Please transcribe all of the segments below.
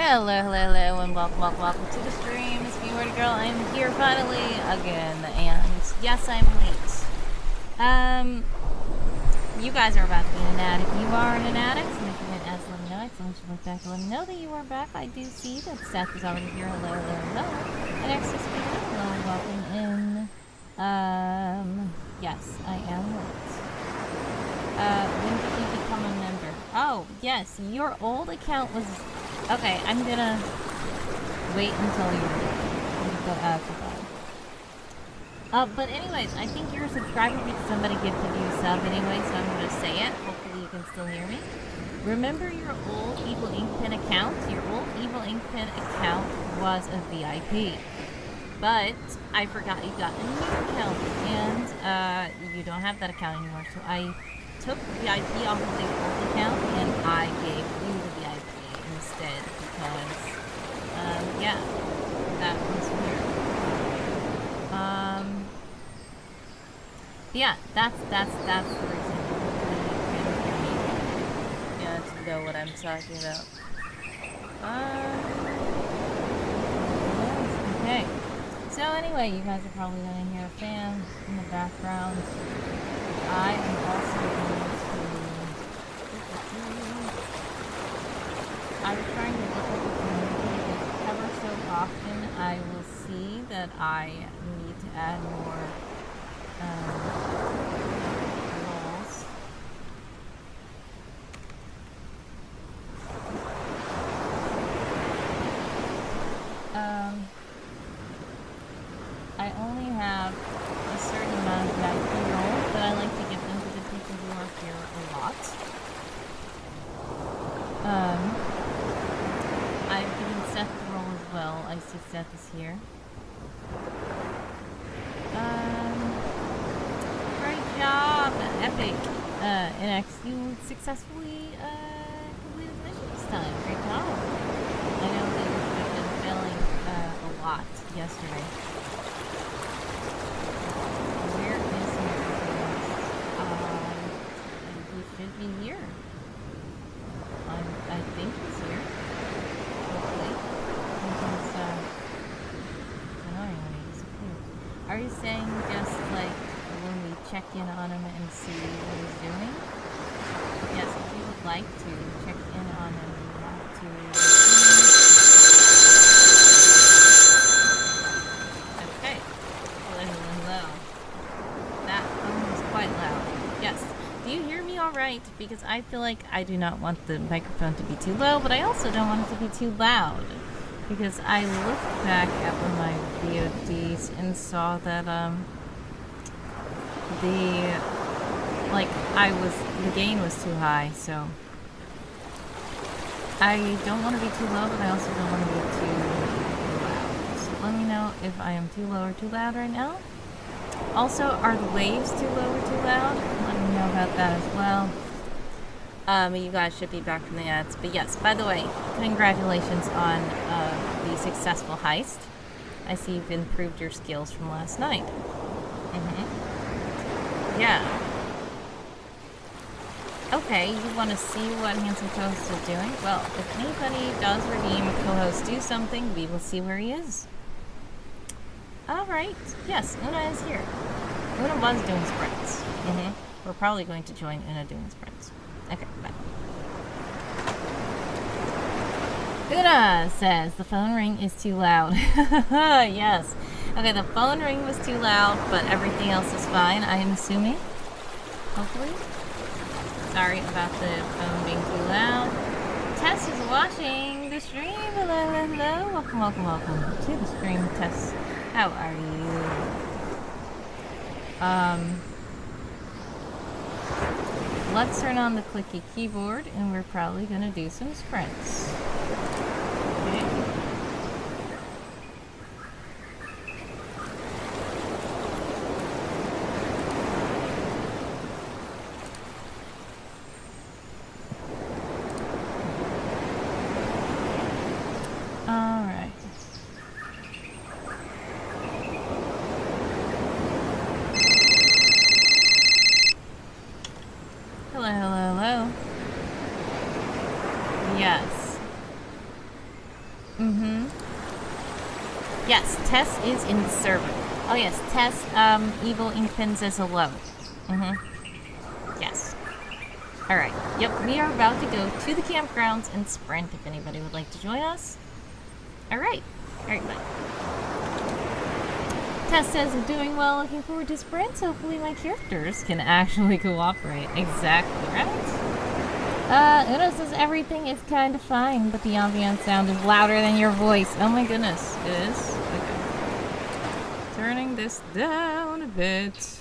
Hello, and welcome to the stream. It's me, Wordy Girl. I'm here finally again, and yes, I'm late. You guys are about to be in an ad. If you are in an addict, and if you're in ads, let me know. I'd like to look back to let me know that you are back. I do see that Seth is already here. Hello. And Access Speaker, hello, welcome in. Yes, I am late. When did you become a member? Oh, yes, your old account was... Okay, I'm gonna wait until you go out to that. But anyways, I think you're a subscriber because somebody gifted you a sub anyway, so I'm gonna say it. Hopefully you can still hear me. Remember your old Evil Ink Pen account? Your old Evil Ink Pen account was a VIP. But I forgot you got a new account, and you don't have that account anymore, so I took VIP off of the old account, and I gave you the VIP instead, because, yeah, that was weird. Yeah, that's the reason you can hear me. Yeah, to know what I'm talking about. Okay. So anyway, you guys are probably gonna hear a fan in the background. I am also going to... I was trying to look at the community, but ever so often I will see that I need to add more roles. I only have a certain amount of VIP roles, but I like to give them to the people who are here a lot. I've given Seth the role as well. I see Seth is here. Great job, Epic. NX, you successfully completed the mission this time. Great job. I know that you have been failing a lot yesterday. Where is he? He should be here. I think he's here. Hopefully. He's annoying when he disappears. Are you saying just like when we check in on him and see what he's doing? Yes, if you would like to check in on him, you have to... Okay. Hello. That phone was quite loud. Yes. Do you hear me all right? Because I feel like I do not want the microphone to be too low, but I also don't want it to be too loud. Because I looked back at one of my VODs and saw that, the gain was too high, so... I don't want to be too low, but I also don't want to be too loud. So let me know if I am too low or too loud right now. Also, are the waves too low or too loud? Let me know about that as well. You guys should be back from the ads. But yes, by the way, congratulations on the successful heist. I see you've improved your skills from last night. Yeah. Okay, you want to see what Handsome Co-host is doing? Well, if anybody does redeem a co-host do something, we will see where he is. Alright, yes, Una is here. Una was doing sprints. We're probably going to join Una doing sprints. Okay, bye. Una says the phone ring is too loud. Yes. Okay, the phone ring was too loud, but everything else is fine, I am assuming. Hopefully. Sorry about the phone being too loud. Tess is watching the stream. Hello. Welcome to the stream, Tess. How are you? Let's turn on the clicky keyboard, and we're probably gonna do some sprints. Okay. Alright. Hello. Yes. Tess is in the server. Oh yes, Tess, Evil Inkpin says hello. Yes. Alright, yep, we are about to go to the campgrounds and sprint if anybody would like to join us. Alright, bye. Tess says, I'm doing well, looking forward to sprints. Hopefully my characters can actually cooperate. Exactly, right? Una says, everything is kind of fine, but the ambient sound is louder than your voice. Oh my goodness, it is? Okay. Turning this down a bit.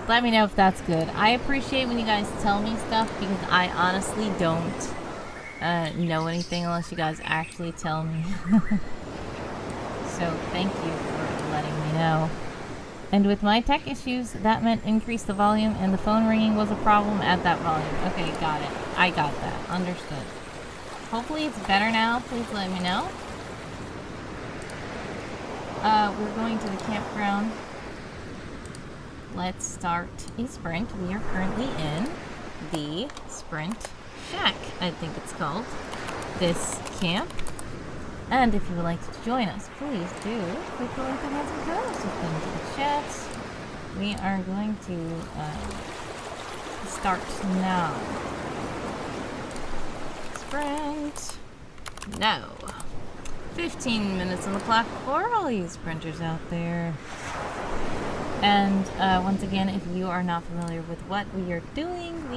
Let me know if that's good. I appreciate when you guys tell me stuff because I honestly don't know anything unless you guys actually tell me. So thank you for letting me know. And with my tech issues, that meant increase the volume and the phone ringing was a problem at that volume. Okay, got it. I got that. Understood. Hopefully it's better now. Please let me know. We're going to the campground. Let's start a sprint. We are currently in the Sprint Shack, I think it's called. This camp. And if you would like to join us, please do click the link that has in post into the chat. We are going to start now. Sprint. No. 15 minutes on the clock for all you sprinters out there. And once again, if you are not familiar with what we are doing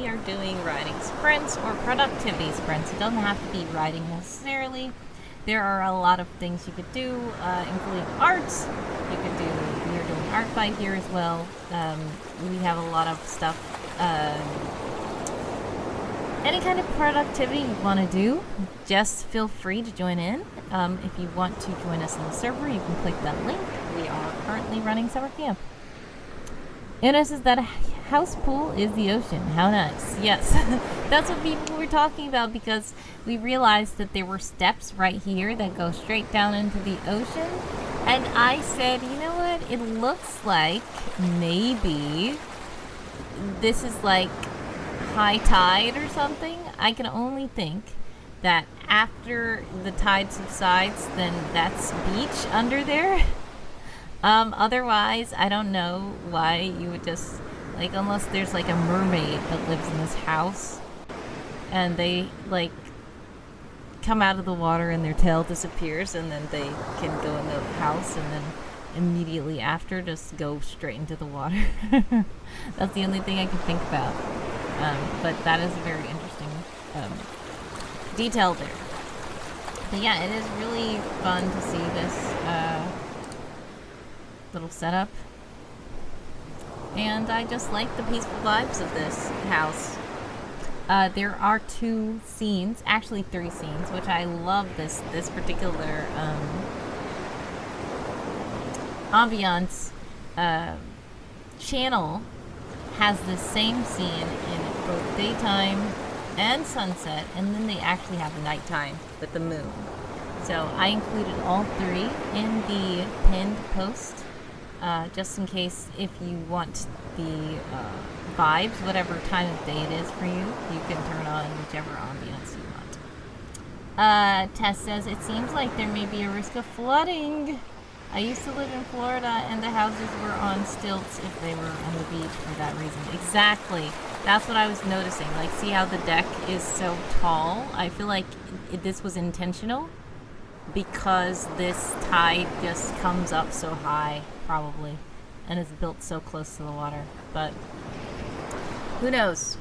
riding sprints or productivity sprints. It doesn't have to be riding necessarily. There are a lot of things you could do, including arts. We are doing ArtFight here as well. We have a lot of stuff. Any kind of productivity you want to do, just feel free to join in. If you want to join us in the server, you can click that link. We are currently running summer camp. Una says that a house pool is the ocean. How nice. Yes, that's what people were talking about because we realized that there were steps right here that go straight down into the ocean. And I said, you know what? It looks like maybe this is like high tide or something. I can only think that after the tide subsides, then that's beach under there. Otherwise, I don't know why you would just, like, unless there's, like, a mermaid that lives in this house, and they, like, come out of the water and their tail disappears, and then they can go in the house, and then immediately after just go straight into the water. That's the only thing I can think about. But that is a very interesting, detail there. But yeah, it is really fun to see this, little setup, and I just like the peaceful vibes of this house. There are 2 scenes, actually 3 scenes, which I love this particular ambiance channel has the same scene in both daytime and sunset, and then they actually have nighttime with the moon. So I included all 3 in the pinned post. Just in case if you want the vibes, whatever time of day it is for you, you can turn on whichever ambiance you want. Tess says, it seems like there may be a risk of flooding. I used to live in Florida and the houses were on stilts if they were on the beach for that reason. Exactly. That's what I was noticing. Like, see how the deck is so tall? I feel like this was intentional because this tide just comes up so high. Probably, and is built so close to the water, but who knows?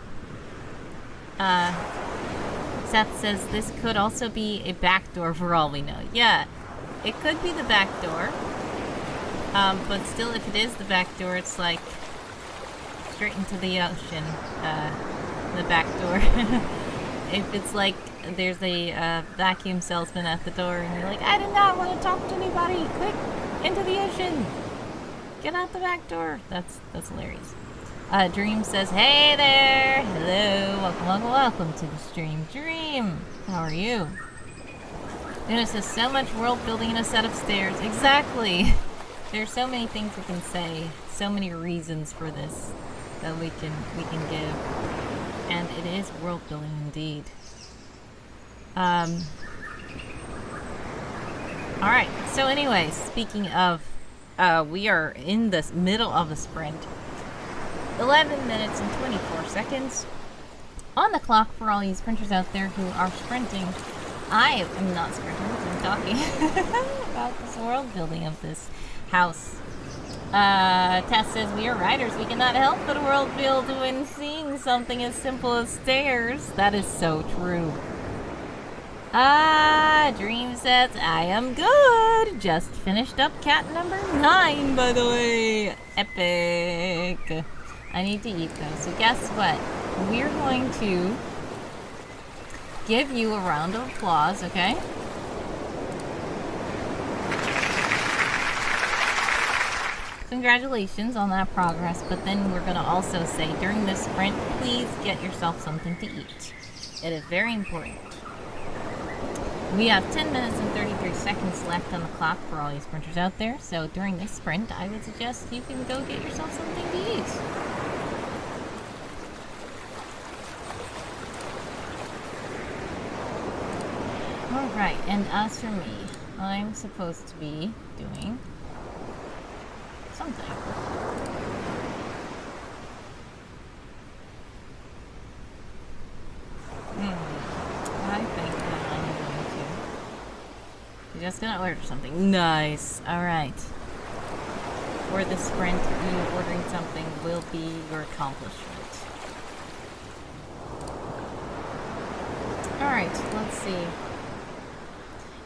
Seth says this could also be a back door for all we know. Yeah, it could be the back door, but still, if it is the back door, it's like straight into the ocean. The back door. If it's like there's a vacuum salesman at the door, and you're like, I did not want to talk to anybody. Quick, into the ocean. Get out the back door. That's hilarious. Dream says, hey there. Hello. Welcome to the stream. Dream, how are you? Una says, so much world building in a set of stairs. Exactly. There's so many things we can say. So many reasons for this that we can give. And it is world building indeed. Alright, so anyways, speaking of, we are in the middle of a sprint. 11 minutes and 24 seconds on the clock for all you sprinters out there who are sprinting. I am not sprinting, I'm talking about this world building of this house. Tess says, we are riders. We cannot help but world build when seeing something as simple as stairs. That is so true. Dream says, I am good. Just finished up cat number 9, by the way. Epic. I need to eat though, so guess what? We're going to give you a round of applause, okay? Congratulations on that progress, but then we're going to also say during this sprint, please get yourself something to eat. It is very important. We have 10 minutes and 33 seconds left on the clock for all you sprinters out there, so during this sprint, I would suggest you can go get yourself something to eat. Alright, and as for me, I'm supposed to be doing something. I think that I'm going to. You're just gonna order something. Nice. Alright. For the sprint, you ordering something will be your accomplishment. Alright, let's see.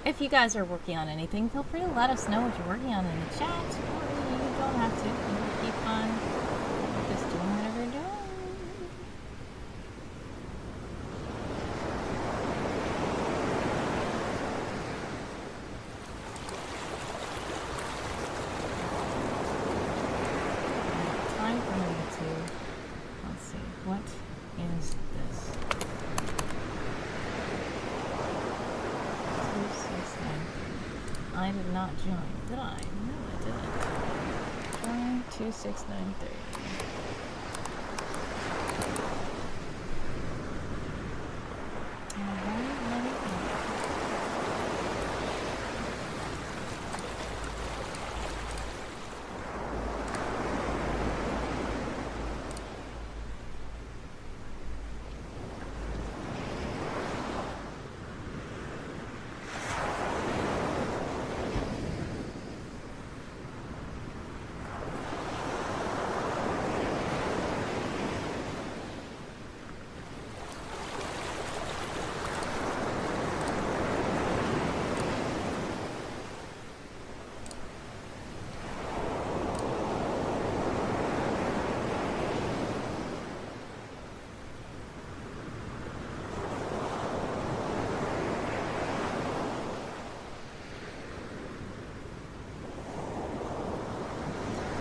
If you guys are working on anything, feel free to let us know what you're working on in the chat. Or you don't have to. You can keep on just doing whatever you're doing. Time for me to... Let's see. What is this? 2693. I did not join, did I? No, I didn't. Join 2693.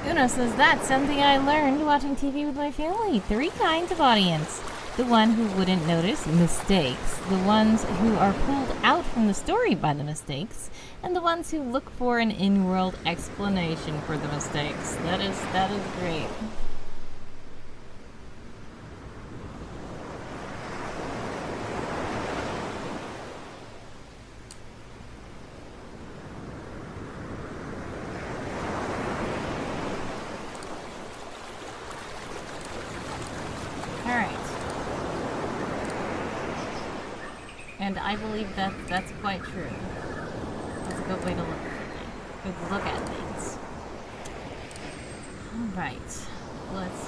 Uno says, that's something I learned watching TV with my family. 3 kinds of audience. The one who wouldn't notice mistakes, the ones who are pulled out from the story by the mistakes, and the ones who look for an in-world explanation for the mistakes. That is great. And I believe that that's quite true. That's a good way to look at things. Alright. Let's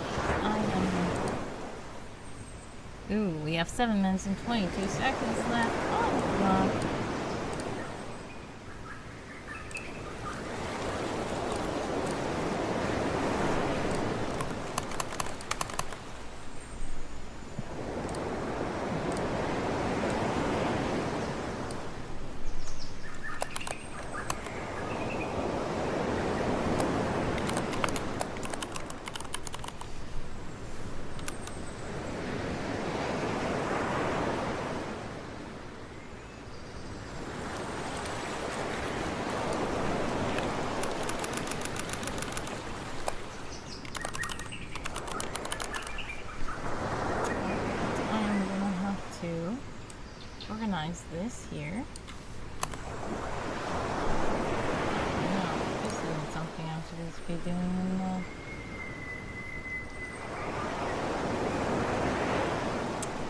see. Ooh, we have 7 minutes and 22 seconds left. Oh god. Organize this here. be doing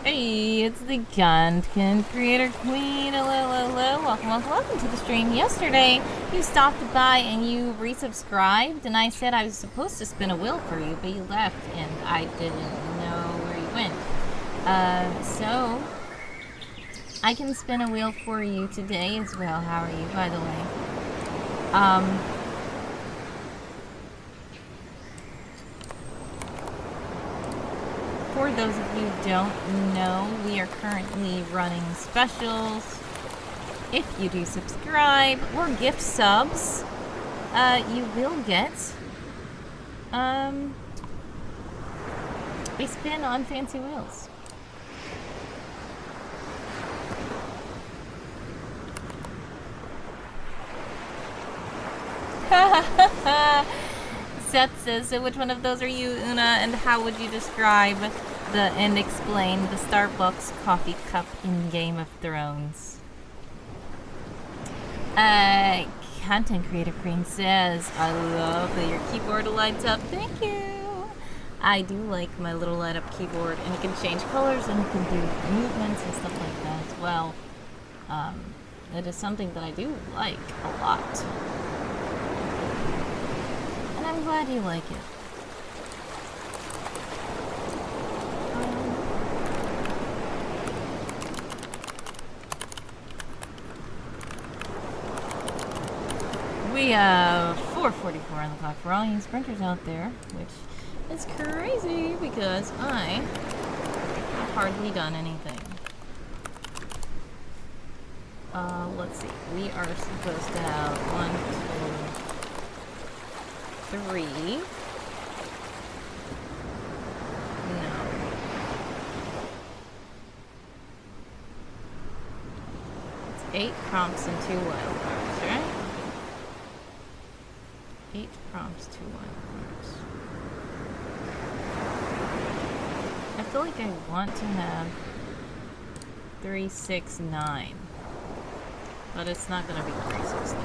Hey, it's the content creator queen. Hello. Welcome to the stream. Yesterday, you stopped by and you resubscribed, and I said I was supposed to spin a wheel for you, but you left, and I didn't know where you went. So I can spin a wheel for you today as well. How are you, by the way? For those of you who don't know, we are currently running specials. If you do subscribe or gift subs, you will get a spin on Fancy Wheels. Seth says, so which one of those are you, Una, and how would you describe and explain the Starbucks coffee cup in Game of Thrones? Content Creator Queen says, I love that your keyboard lights up. Thank you. I do like my little light up keyboard, and it can change colors and it can do movements and stuff like that as well. It is something that I do like a lot. I'm glad you like it. We have 4:44 on the clock for all you sprinters out there, which is crazy because I have hardly done anything. Let's see. We are supposed to have 1, 2, 3. No. It's 8 prompts and 2 wild cards, right? 8 prompts, 2 wild cards. I feel like I want to have 3, 6, 9. But it's not gonna be 3, 6, 9.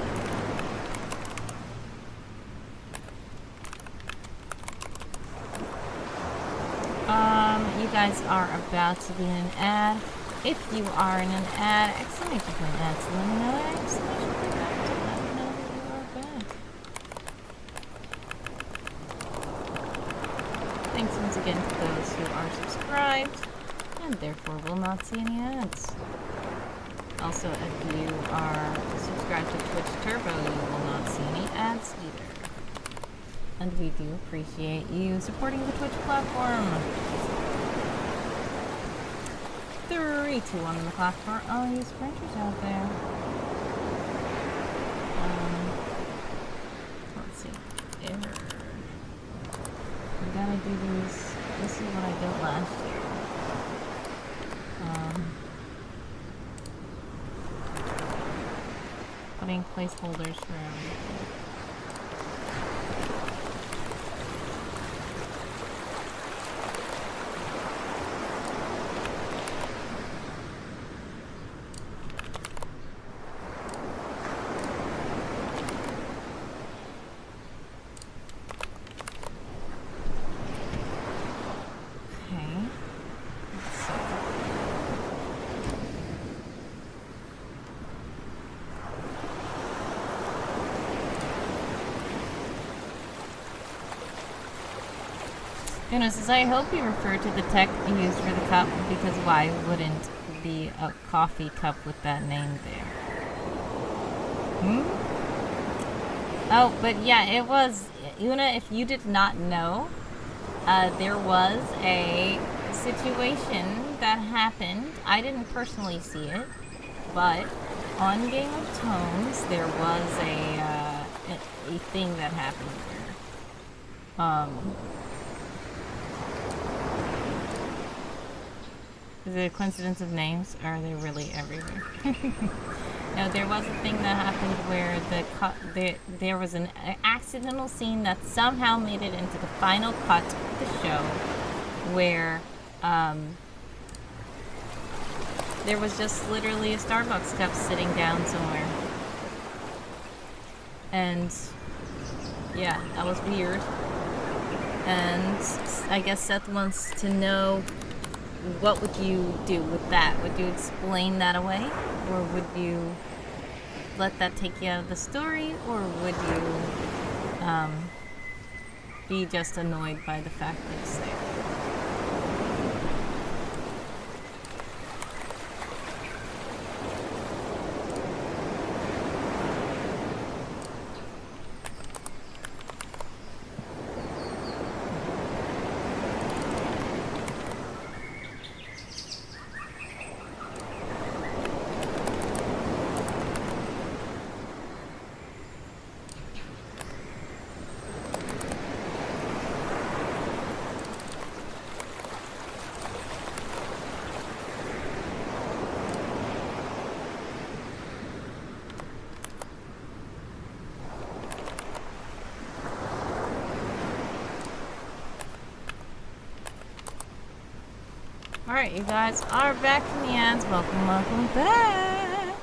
You guys are about to be in an ad. If you are in an ad, exclamation point ad, so let me know that exclamation point ad to let me know that you are back. Thanks once again to those who are subscribed and therefore will not see any ads. Also, if you are subscribed to Twitch Turbo, you will not see any ads either. And we do appreciate you supporting the Twitch platform. 3, 2, 1 on the clock for all you sprinters out there. Let's see. Error. We gotta do these. This is what I did last year. Putting placeholders for everything. Una says, I hope you refer to the tech used for the cup, because why wouldn't be a coffee cup with that name there? Oh, but yeah, it was, Una, if you did not know, there was a situation that happened. I didn't personally see it, but on Game of Thrones, there was a thing that happened where, is it a coincidence of names, or are they really everywhere? No, there was a thing that happened where there was an accidental scene that somehow made it into the final cut of the show, where there was just literally a Starbucks cup sitting down somewhere. And yeah, that was weird. And I guess Seth wants to know, what would you do with that? Would you explain that away? Or would you let that take you out of the story? Or would you be just annoyed by the fact that it's there? Alright, you guys are back from the ads. Welcome back.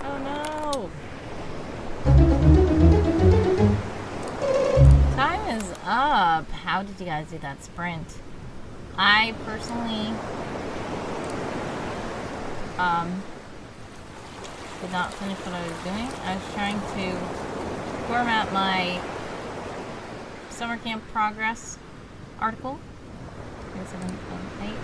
Oh no! Time is up. How did you guys do that sprint? I personally did not finish what I was doing. I was trying to format my summer camp progress article. 37.8.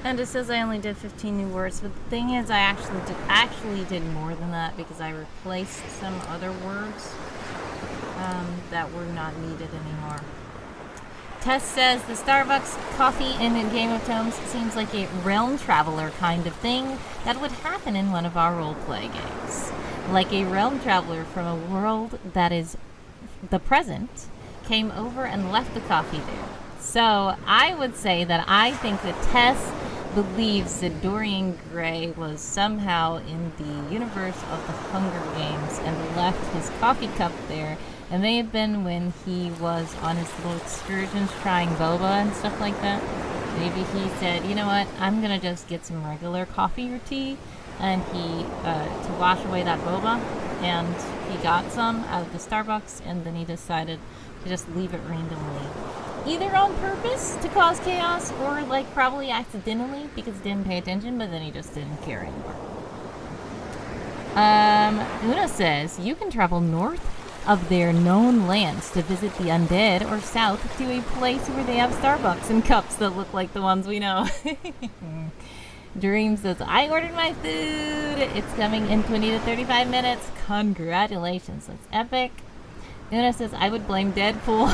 And it says I only did 15 new words, but the thing is I actually did more than that because I replaced some other words that were not needed anymore. Tess says the Starbucks coffee in Game of Thrones seems like a realm traveler kind of thing that would happen in one of our role-play games. Like a realm traveler from a world that is the present came over and left the coffee there. So I would say that I think that Tess believes that Dorian Gray was somehow in the universe of the Hunger Games and left his coffee cup there. It may have been when he was on his little excursions trying boba and stuff like that. Maybe he said, you know what, I'm gonna just get some regular coffee or tea, and he, to wash away that boba, and he got some out of the Starbucks, and then he decided to just leave it randomly. Either on purpose to cause chaos, or like probably accidentally because he didn't pay attention, but then he just didn't care anymore. Una says, you can travel north of their known lands to visit the undead, or south to a place where they have Starbucks and cups that look like the ones we know. Dream says, I ordered my food. It's coming in 20 to 35 minutes. Congratulations. That's epic. Una says, I would blame Deadpool.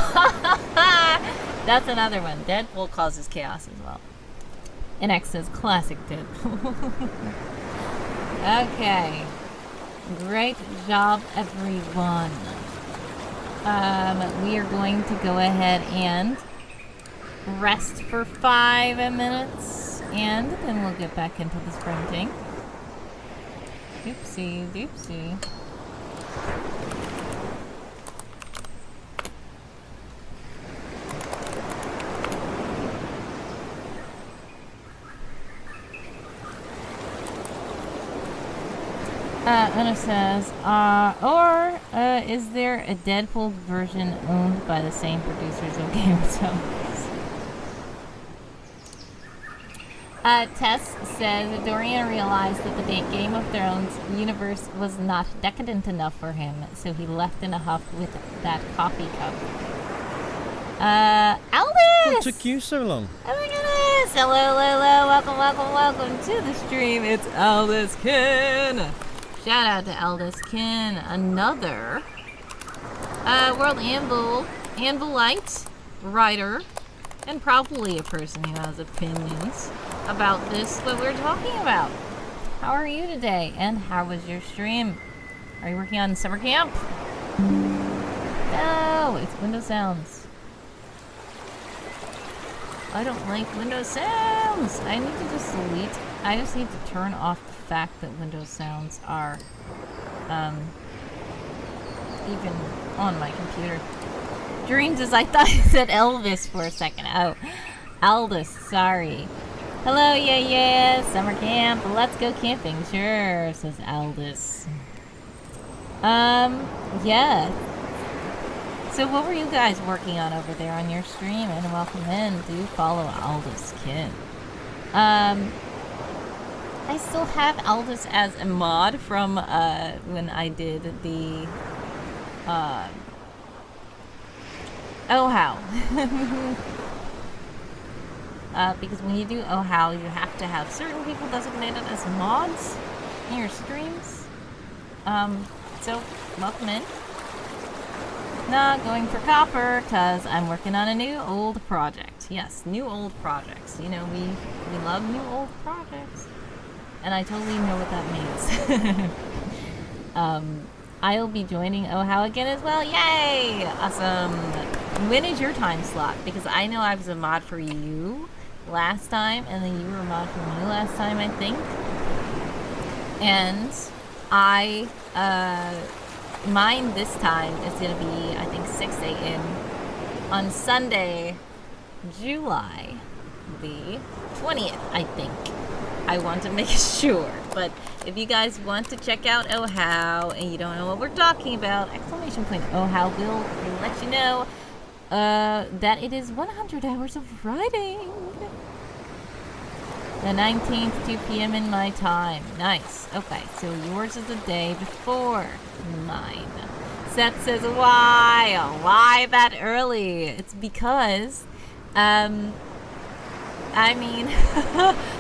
That's another one. Deadpool causes chaos as well. NX says, classic Deadpool. Okay. Great job, everyone. We are going to go ahead and rest for 5 minutes, and then we'll get back into the sprinting. Oopsie doopsie. Una says, is there a Deadpool version owned by the same producers of Game of Thrones? Tess says Dorian realized that the Game of Thrones universe was not decadent enough for him, so he left in a huff with that coffee cup. Aldous! What took you so long? Oh my goodness! Hello, welcome to the stream. It's Aldous Kin. Shout out to Aldous Kin, another World Anvilite writer, and probably a person who has opinions about this, what we're talking about. How are you today, and how was your stream? Are you working on summer camp? No, it's Windows sounds. I don't like Windows sounds. sounds. I need to just delete. I just need to turn off the fact that Windows sounds are even on my computer. Dreams is I thought you said Elvis for a second. Oh, Aldous, sorry. Hello, yeah, summer camp. Let's go camping. Sure, says Aldous. Yeah. So what were you guys working on over there on your stream? And welcome in. Do follow Aldous Kid. I still have Aldous as a mod from when I did the Oh How. Because when you do Oh How, you have to have certain people designated as mods in your streams. So welcome in. Not going for copper, cause I'm working on a new old project. Yes, new old projects. You know, we love new old projects. And I totally know what that means. I'll be joining Oh How again as well. Yay! Awesome. When is your time slot? Because I know I was a mod for you last time, and then you were a mod for me last time, I think. And mine this time is going to be, I think, 6 a.m. on Sunday, July the 20th, I think. I want to make sure, but if you guys want to check out Oh How and you don't know what we're talking about, exclamation point Oh How will let you know that it is 100 hours of writing. The 19th, 2 p.m. in my time. Nice. Okay, so yours is the day before mine. Seth says, why? Why that early? It's because, I mean,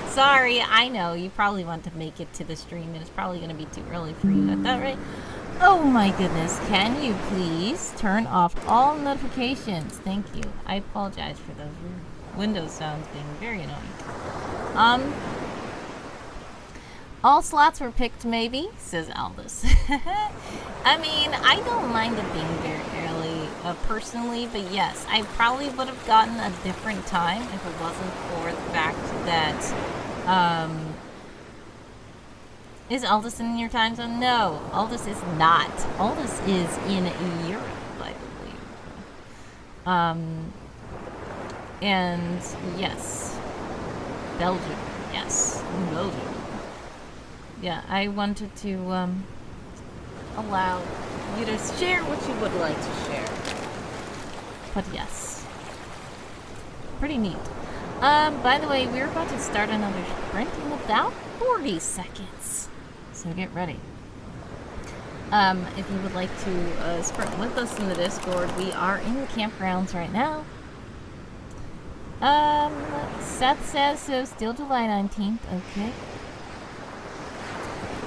sorry, I know you probably want to make it to the stream, and it's probably going to be too early for you. Is that right? Oh my goodness, can you please turn off all notifications? Thank you. I apologize for those Windows sounds being very annoying. All slots were picked, maybe, says Aldous. I mean, I don't mind it being very early, personally, but yes, I probably would have gotten a different time if it wasn't for the fact that, is Aldous in your time zone? No, Aldous is not. Aldous is in Europe, I believe. And yes, Belgium, yes, Belgium. Yeah, I wanted to allow you to share what you would like to share. But yes, pretty neat. By the way, we're about to start another sprint in about 40 seconds. So get ready. If you would like to sprint with us in the Discord, we are in the campgrounds right now. Seth says so, still July 19th, okay.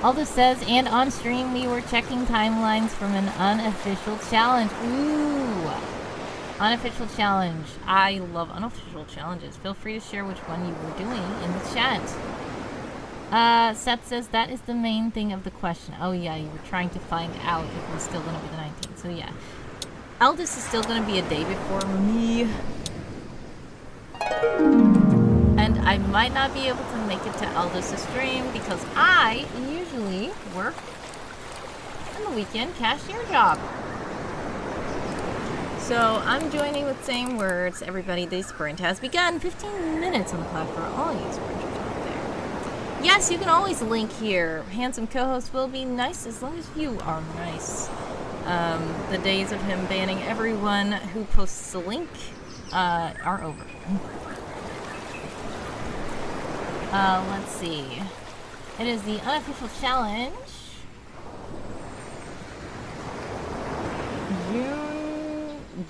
Aldous says, and on stream we were checking timelines from an unofficial challenge. Ooh! Unofficial challenge. I love unofficial challenges. Feel free to share which one you were doing in the chat. Seth says, that is the main thing of the question. Oh yeah, you were trying to find out if it was still going to be the 19th. So yeah. Aldous is still going to be a day before me. And I might not be able to make it to Aldous' stream because I usually work on the weekend cashier job. So I'm joining with same words. Everybody, the sprint has begun. 15 minutes on the clock for all you sprinters out there. Yes, you can always link here. Handsome co-host will be nice as long as you are nice. The days of him banning everyone who posts a link are over. Let's see. It is the unofficial challenge.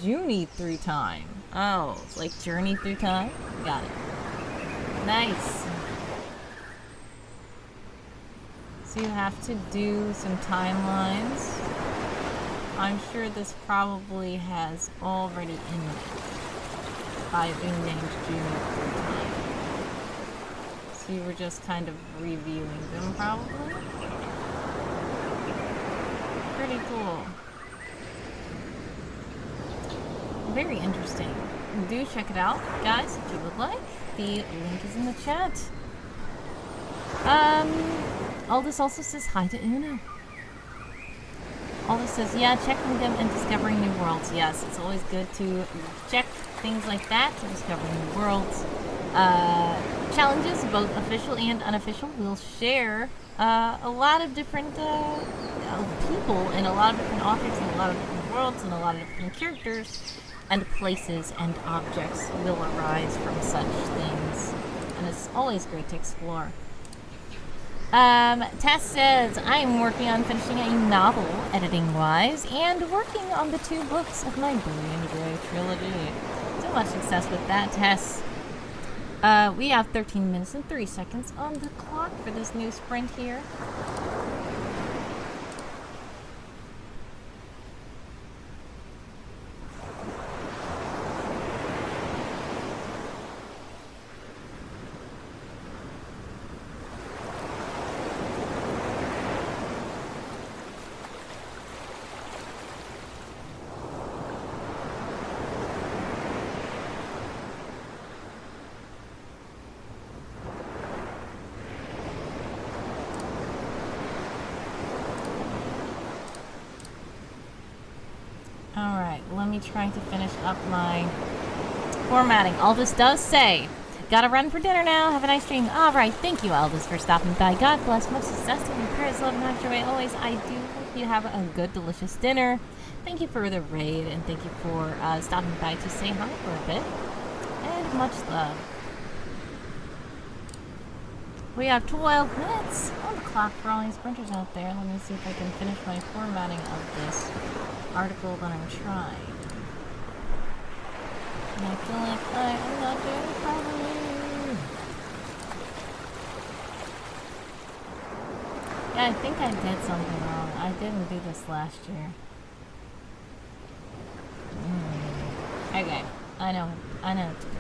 Journey through time. Oh, like journey through time? Got it. Nice. So you have to do some timelines. I'm sure this probably has already in it by being named Journey through time. So you were just kind of reviewing them, probably? Pretty cool. Very interesting. do check it out, guys, if you would like. The link is in the chat. Aldous also says hi to Una. Aldous says, yeah, checking them and discovering new worlds. Yes, it's always good to check things like that to discover new worlds. Challenges, both official and unofficial, will share a lot of different people and a lot of different authors and a lot of different worlds and a lot of different characters, and places and objects will arise from such things, and it's always great to explore. Tess says, I'm working on finishing a novel, editing-wise, and working on the 2 books of my Dorian Gray trilogy. So much success with that, Tess. We have 13 minutes and 3 seconds on the clock for this new sprint here. Let me try to finish up my formatting. Aldous does say, gotta run for dinner now. Have a nice stream. All right. Thank you, Aldous, for stopping by. God bless. Much success to you. Prayers, love, and joy always. I do hope you have a good, delicious dinner. Thank you for the raid, and thank you for stopping by to say hi for a bit. And much love. We have 12 minutes on the clock for all you sprinters out there. Let me see if I can finish my formatting of this article that I'm trying. And I feel like I am not doing it properly. Yeah, I think I did something wrong. I didn't do this last year. Okay, I know what to do.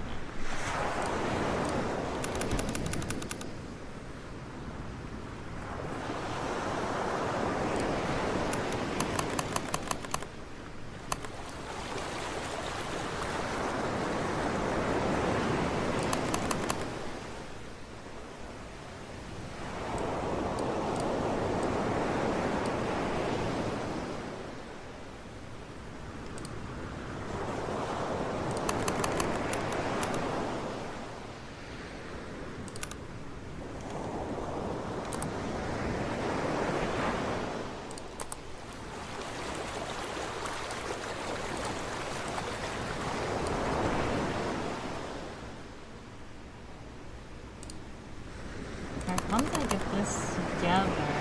Once I get this together,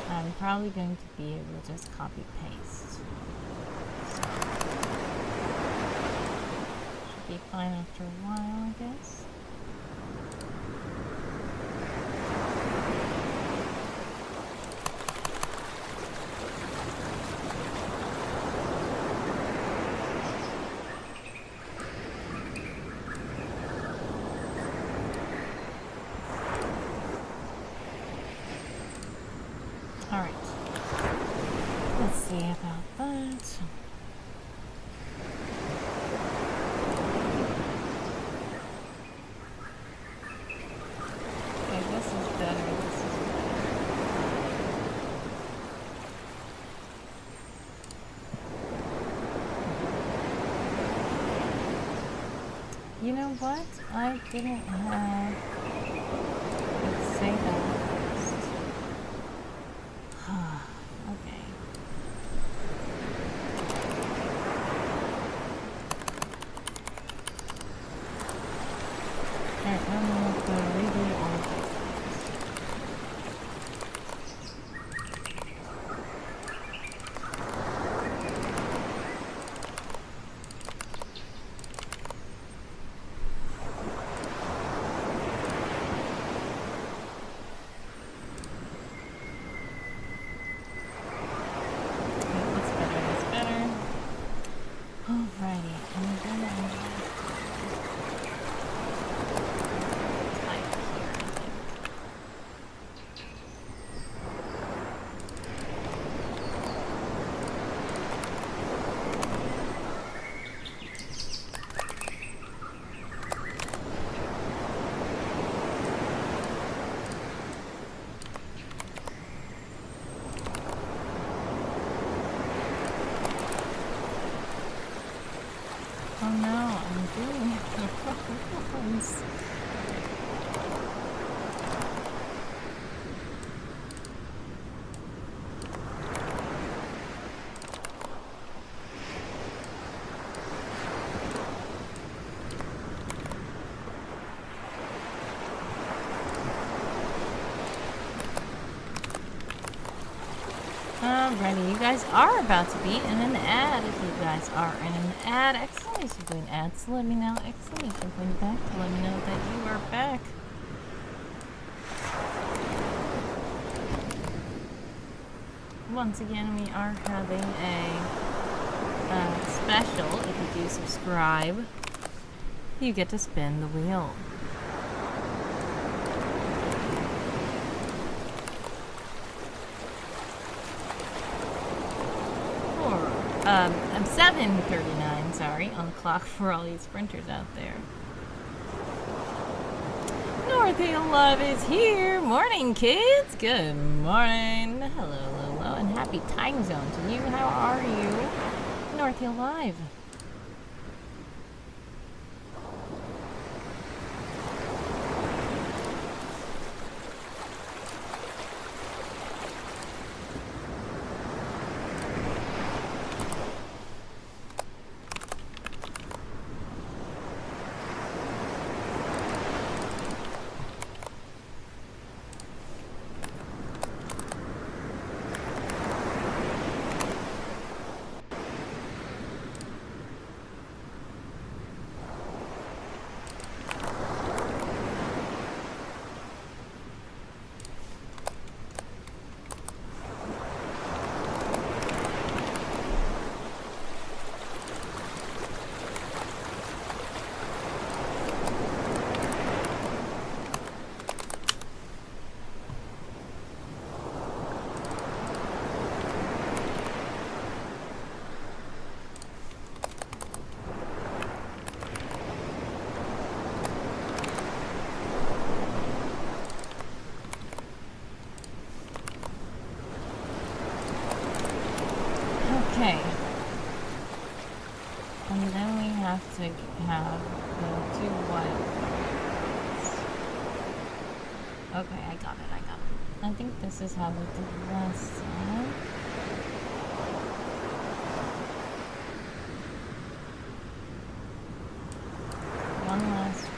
I'm probably going to be able to just copy paste. So, should be fine after a while, I guess. Alright. Let's see about that. Okay, this is better. This is better. You know what? I didn't have... Let's say that. Okay. Alright, I'm going to redo all of this. doing once. Alrighty, you guys are about to be in an ad. If you guys are in an ad, exclamation point ads to let me know, exclamation point back to let me know that you are back. Once again, we are having a special. If you do subscribe, you get to spin the wheel. I'm 7:39, sorry, on the clock for all you sprinters out there. Northiel Love is here. Morning, kids. Good morning. Hello, and happy time zone to you. How are you? Northiel Live. Okay. And then we have to have the 2 wild cards. Okay, I got it. I think this is how we did last time. One last roll.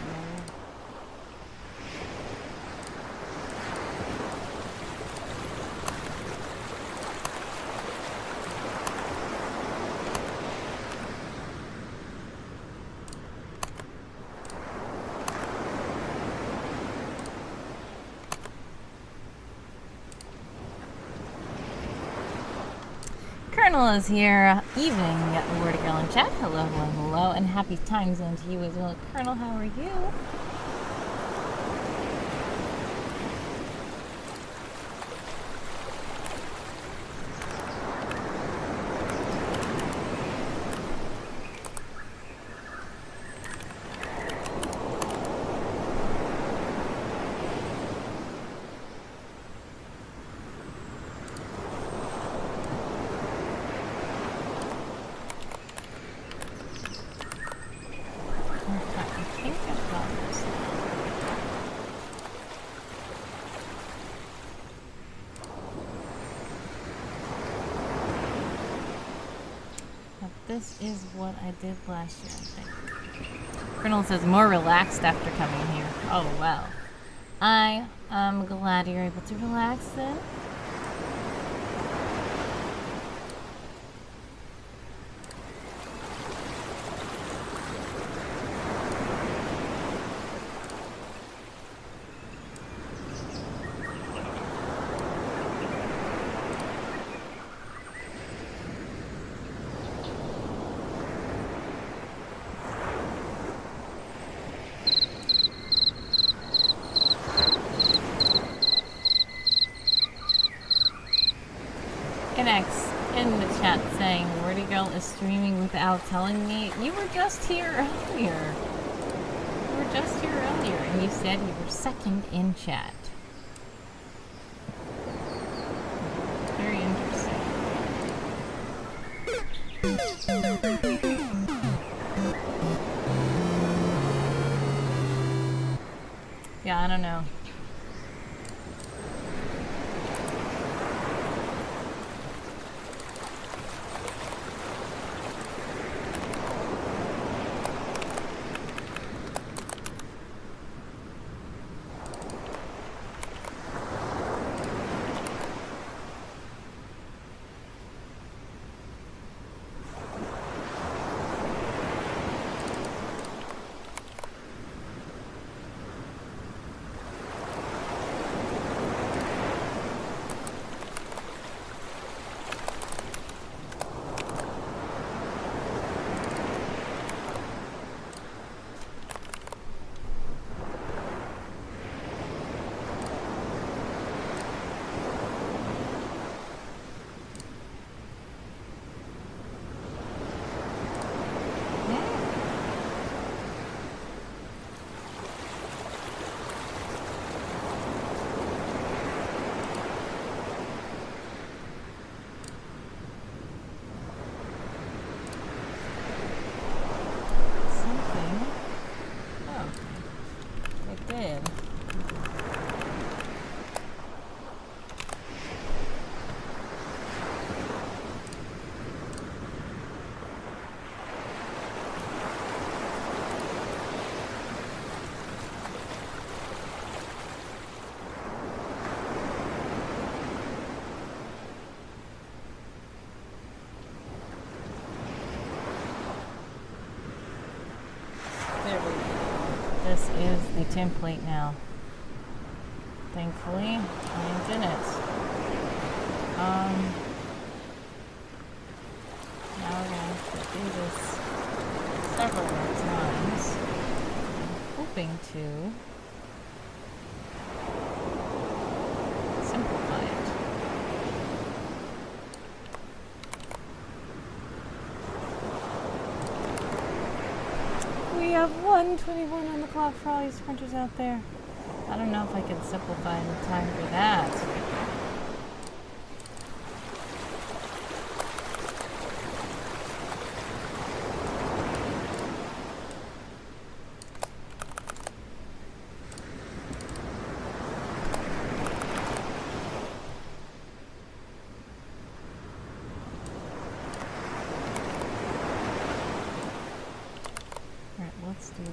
Colonel is here, evening, Word Girl in chat. Hello, and happy time zone to you as well. Colonel, how are you? This is what I did last year, I think. Colonel says more relaxed after coming here. Oh, well. I am glad you're able to relax then. X in the chat saying Wordy Girl is streaming without telling me. You were just here earlier. And you said you were second in chat. Very interesting. don't know. This is the template now. Thankfully, I did it. Now we're going to do this several more times. I'm hoping to simplify it. We have 1:21 on the clock for all you sprinters out there. I don't know if I can simplify the time for that. Alright, let's do this.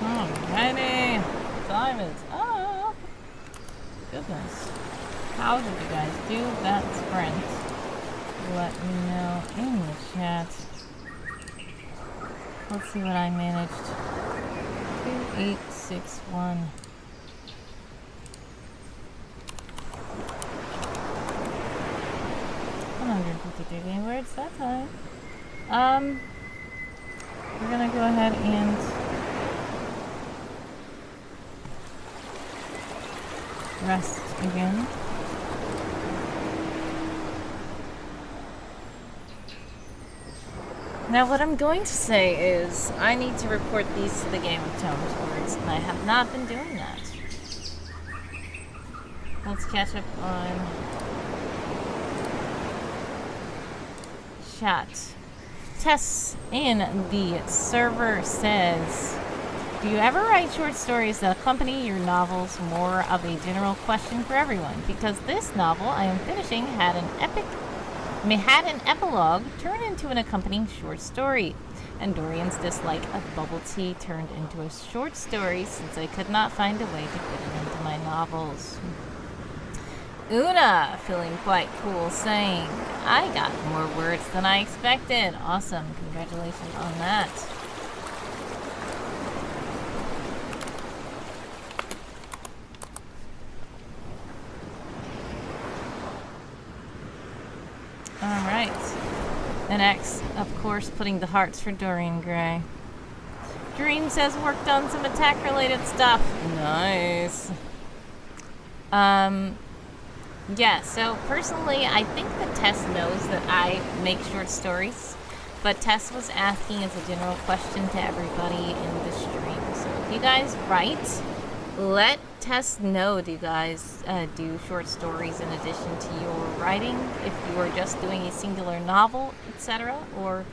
Alrighty, time is up. Goodness, how did you guys do that sprint? Let me know in the chat. Let's see what I managed. 2861. game words that time. We're gonna go ahead and rest again. Now what I'm going to say is I need to report these to the Game of Tomes words, and I have not been doing that. Let's catch up on chat. Tess in the server says, do you ever write short stories that accompany your novels? More of a general question for everyone, because this novel I am finishing had an epilogue turn into an accompanying short story, and Dorian's dislike of bubble tea turned into a short story since I could not find a way to fit it into my novels. Una, feeling quite cool, saying, I got more words than I expected. Awesome. Congratulations on that. Alright. And X, of course, putting the hearts for Dorian Gray. Dream says worked on some attack-related stuff. Nice. Yeah, so personally, I think that Tess knows that I make short stories, but Tess was asking as a general question to everybody in the stream. So if you guys write, let Tess know, do you guys do short stories in addition to your writing? If you are just doing a singular novel, etc., or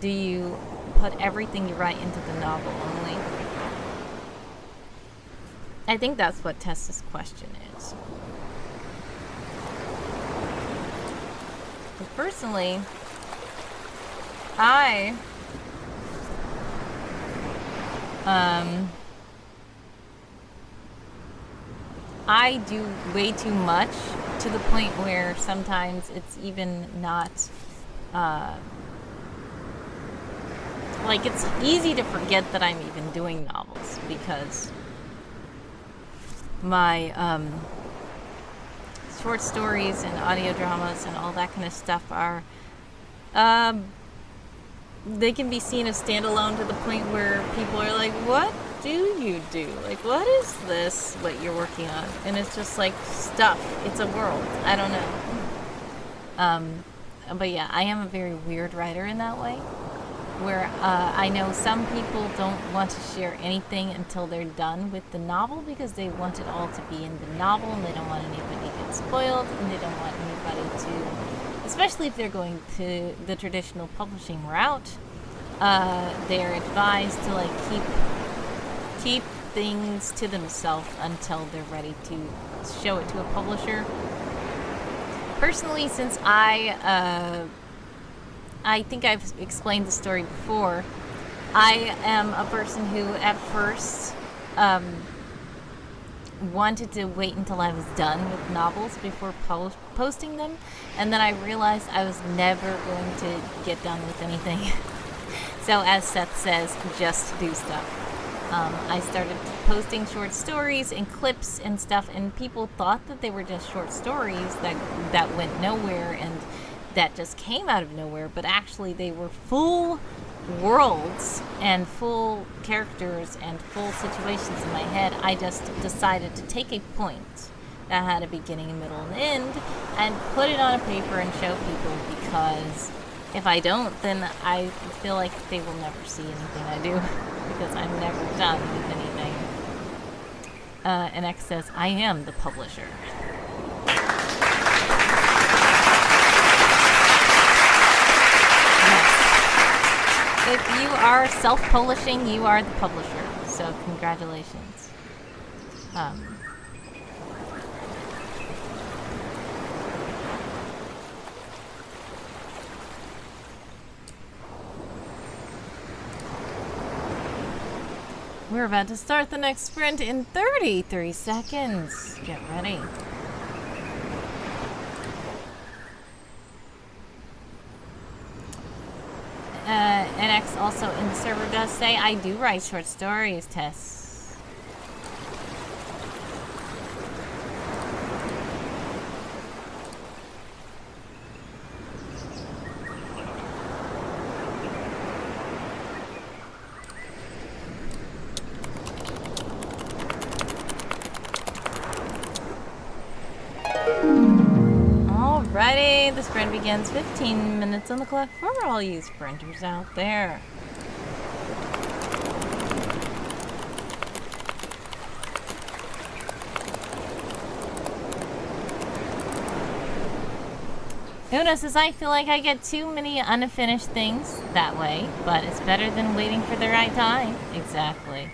do you put everything you write into the novel only? I think that's what Tess's question is. But personally, I do way too much to the point where sometimes it's even not like, it's easy to forget that I'm even doing novels because my short stories and audio dramas and all that kind of stuff are they can be seen as standalone to the point where people are like, what do you do? Like, what is this, what you're working on? And it's just like stuff. It's a world. I don't know. But yeah, I am a very weird writer in that way, where I know some people don't want to share anything until they're done with the novel because they want it all to be in the novel and they don't want anybody to get spoiled and they don't want anybody to, especially if they're going to the traditional publishing route, they're advised to like keep things to themselves until they're ready to show it to a publisher. Personally, since I think I've explained the story before, I am a person who at first wanted to wait until I was done with novels before posting them, and then I realized I was never going to get done with anything. So as Seth says, just do stuff. I started posting short stories and clips and stuff, and people thought that they were just short stories that went nowhere and that just came out of nowhere, but actually they were full worlds and full characters and full situations in my head. I just decided to take a point that had a beginning, a middle, and end and put it on a paper and show people, because if I don't, then I feel like they will never see anything I do because I'm never done with anything. And X says, I am the publisher. If you are self-publishing, you are the publisher. So congratulations. We're about to start the next sprint in 33 seconds. Get ready. NX also in the server does say, I do write short stories, Tess. Alrighty, the sprint begins. 15 minutes on the clock for all you sprinters out there. Una says, I feel like I get too many unfinished things that way, but it's better than waiting for the right time. Exactly.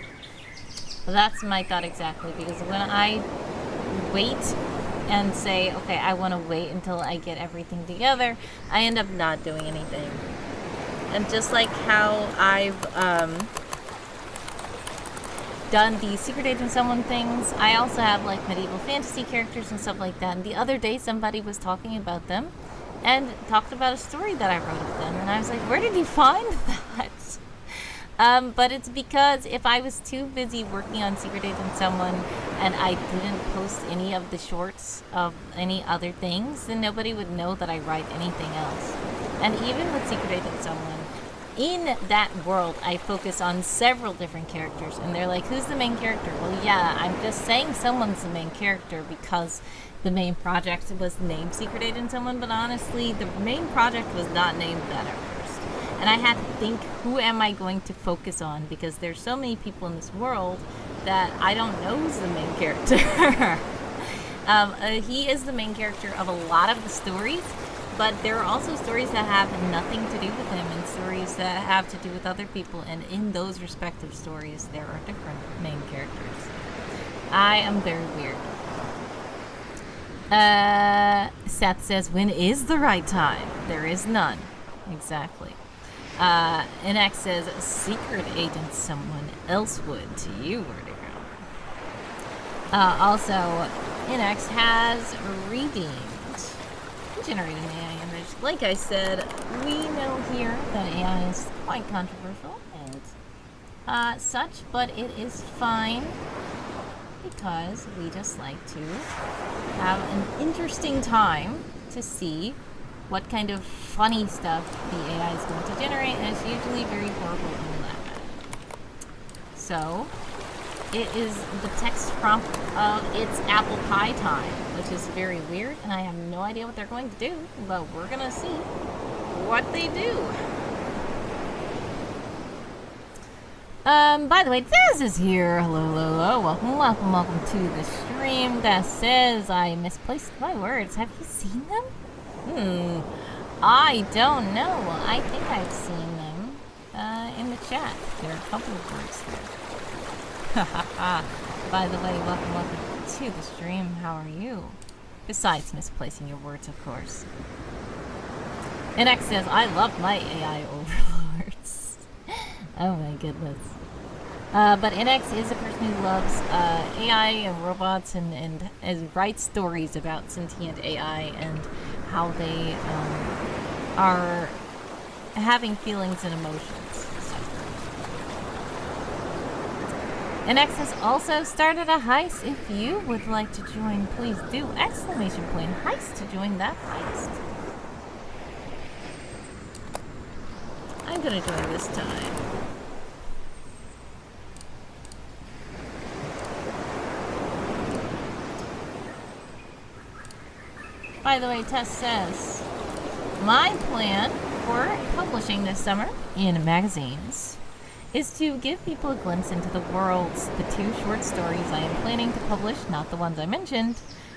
Well, that's my thought exactly, because when I wait and say, okay, I want to wait until I get everything together, I end up not doing anything. And just like how I've done the Secret Agent Someone things, I also have like medieval fantasy characters and stuff like that. And the other day somebody was talking about them, and talked about a story that I wrote of them. And I was like, where did you find that? But it's because if I was too busy working on Secret Agent Someone and I didn't post any of the shorts of any other things, then nobody would know that I write anything else. And even with Secret Agent Someone, in that world, I focus on several different characters. And they're like, who's the main character? Well, yeah, I'm just saying someone's the main character because the main project was named Secret Agent Someone, but honestly, the main project was not named that at first. And I had to think, who am I going to focus on? Because there's so many people in this world that I don't know who's the main character. He is the main character of a lot of the stories, but there are also stories that have nothing to do with him and stories that have to do with other people. And in those respective stories, there are different main characters. I am very weird. Seth says, when is the right time? There is none. Exactly. NX says, Secret Agent Someone else would to you were to go. Also, NX has redeemed generated an AI image. Like I said, we know here that AI is quite controversial and such, but it is fine because we just like to have an interesting time to see what kind of funny stuff the AI is going to generate, and it's usually very horrible and laugh at. So, it is the text prompt of It's Apple Pie Time, which is very weird, and I have no idea what they're going to do, but we're gonna see what they do. By the way, Daz is here. Hello, hello, hello. Welcome to the stream. Daz says I misplaced my words. Have you seen them? I don't know. I think I've seen them in the chat. There are a couple of words there. By the way, welcome to the stream. How are you? Besides misplacing your words, of course. NX says, I love my AI overlords. Oh my goodness. But NX is a person who loves AI and robots and writes stories about sentient AI and how they are having feelings and emotions. NX has also started a heist. If you would like to join, please do! Exclamation point heist to join that heist. I'm gonna join this time. By the way, Tess says, my plan for publishing this summer in magazines is to give people a glimpse into the worlds. The 2 short stories I am planning to publish, not the ones I mentioned,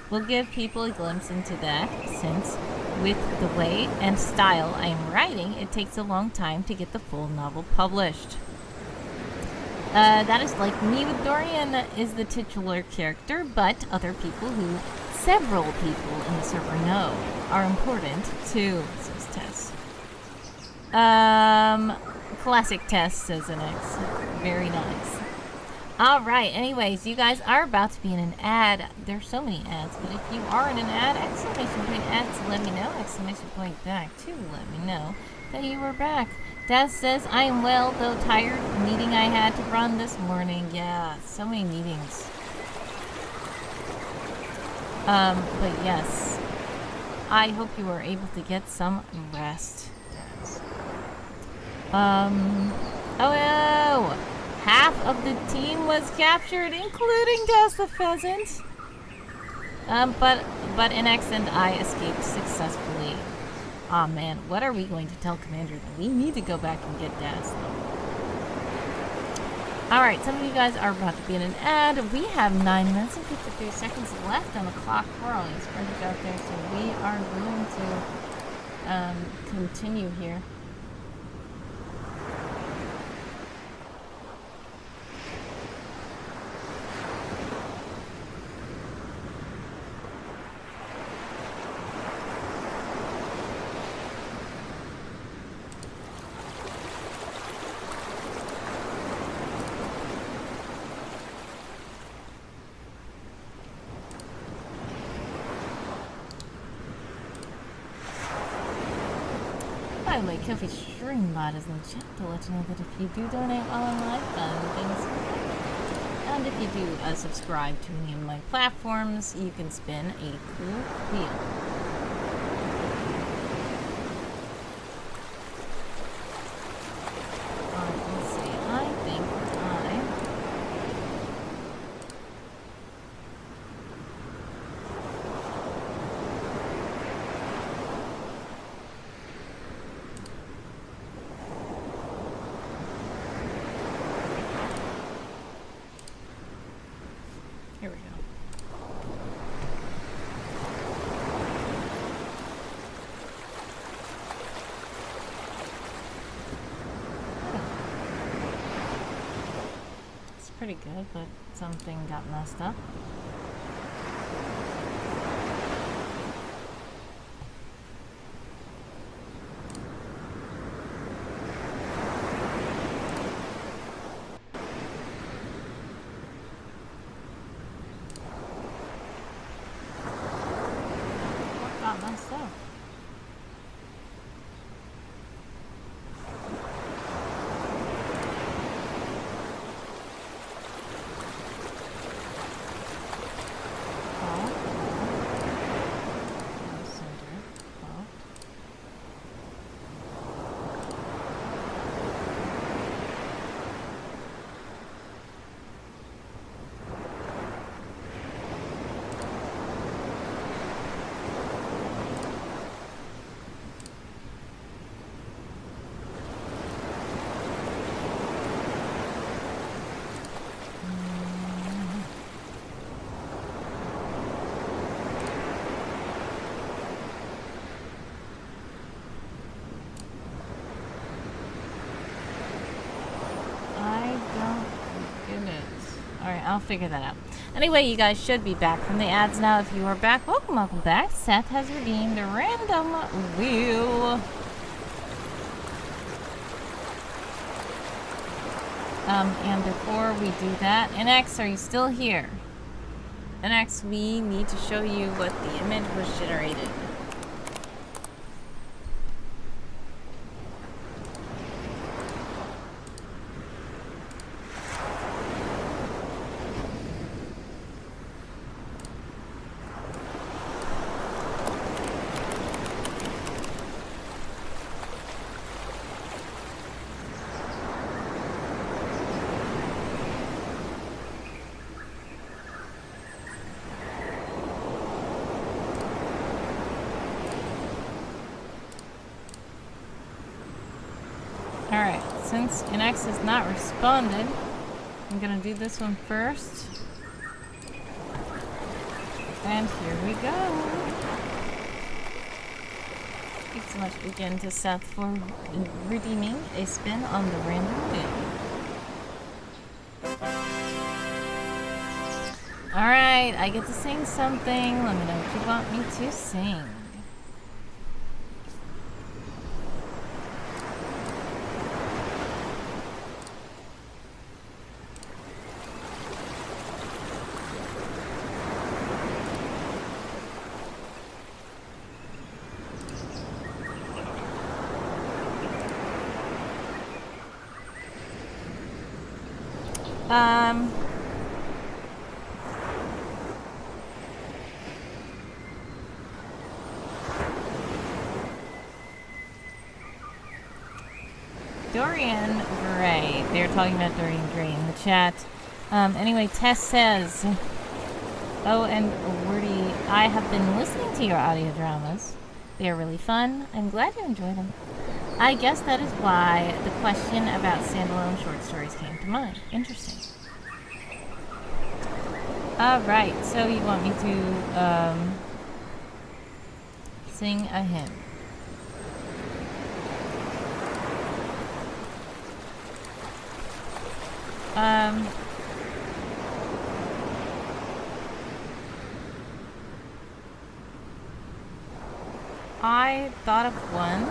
will give people a glimpse into that, since with the way and style I am writing, it takes a long time to get the full novel published. That is like me with Dorian is the titular character, but other people who several people in the server know are important too, says Tess. Classic Tess, says an X. Very nice. Alright, anyways, you guys are about to be in an ad. There's so many ads, but if you are in an ad, exclamation point ad to let me know, exclamation point back to let me know that you were back. Daz says, I am well, though tired. The meeting I had to run this morning. Yeah, so many meetings. But yes, I hope you are able to get some rest. Oh no! Half of the team was captured, including Tess the Pheasant. But NX and I escaped successfully. Aw man, what are we going to tell Commander that we need to go back and get Daz though? Alright, some of you guys are about to be in an ad. We have 9 minutes and 53 seconds left on the clock for all these friends out there, so we are going to continue here. By the way, Kofi Streambot is in the chat to let you know that if you do donate while I'm live, things. And if you do subscribe to any of my platforms, you can spin a cool wheel. Let's see. I think here we go. It's pretty good, but something got messed up. What got messed up? I'll figure that out. Anyway, you guys should be back from the ads now. If you are back, welcome back. Seth has redeemed a random wheel. And before we do that, NX, are you still here? NX, we need to show you what the image was generated. Alright, since NX has not responded, I'm gonna do this one first. And here we go. Thanks so much again to Seth for redeeming a spin on the random wheel. Alright, I get to sing something. Let me know what you want me to sing. Dorian Gray. They're talking about Dorian Gray in the chat. Anyway, Tess says, oh, and Wordy, I have been listening to your audio dramas. They are really fun. I'm glad you enjoy them. I guess that is why the question about standalone short stories came to mind. Interesting. Alright, so you want me to sing a hymn. I thought of one.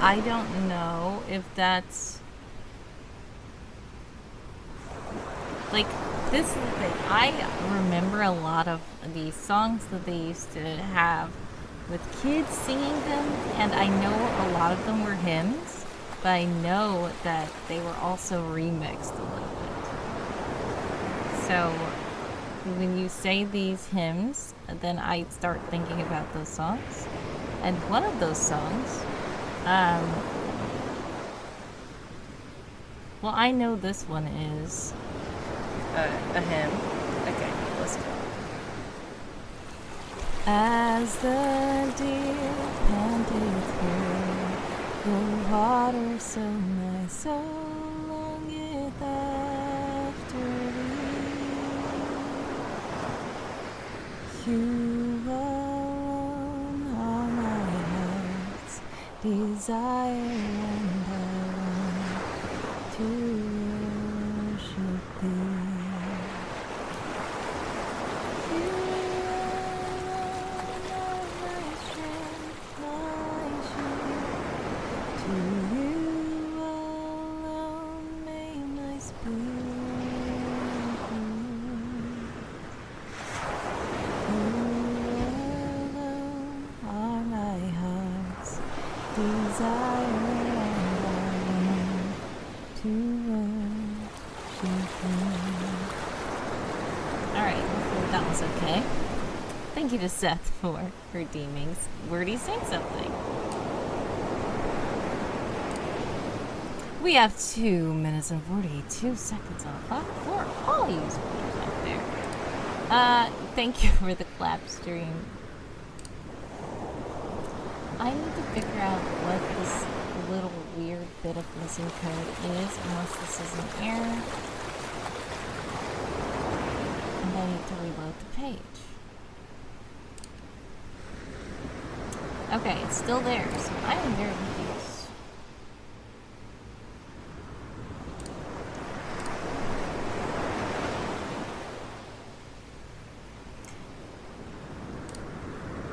I don't know if that's like, this is the thing. I remember a lot of the songs that they used to have with kids singing them, and I know a lot of them were hymns, but I know that they were also remixed a little bit. So when you say these hymns, then I start thinking about those songs. And one of those songs, well, I know this one is A hymn. Okay, let's go. as the deer panteth through the water, so my soul longeth after thee. You alone are my heart's desire, and I want to worship thee. You alone are my strength, my shield. To you alone may my spirit yield. You alone are my heart's desire, and I want to worship you. Alright, hopefully that was okay. Thank you to Seth for redeeming Wordy Saying Something. We have 2 minutes and 42 seconds on the clock for all you speakers out there. Thank you for the clap stream. I need to figure out what this little weird bit of missing code is, unless this is an error. And I need to reload the page. Okay, it's still there, so I am very confused.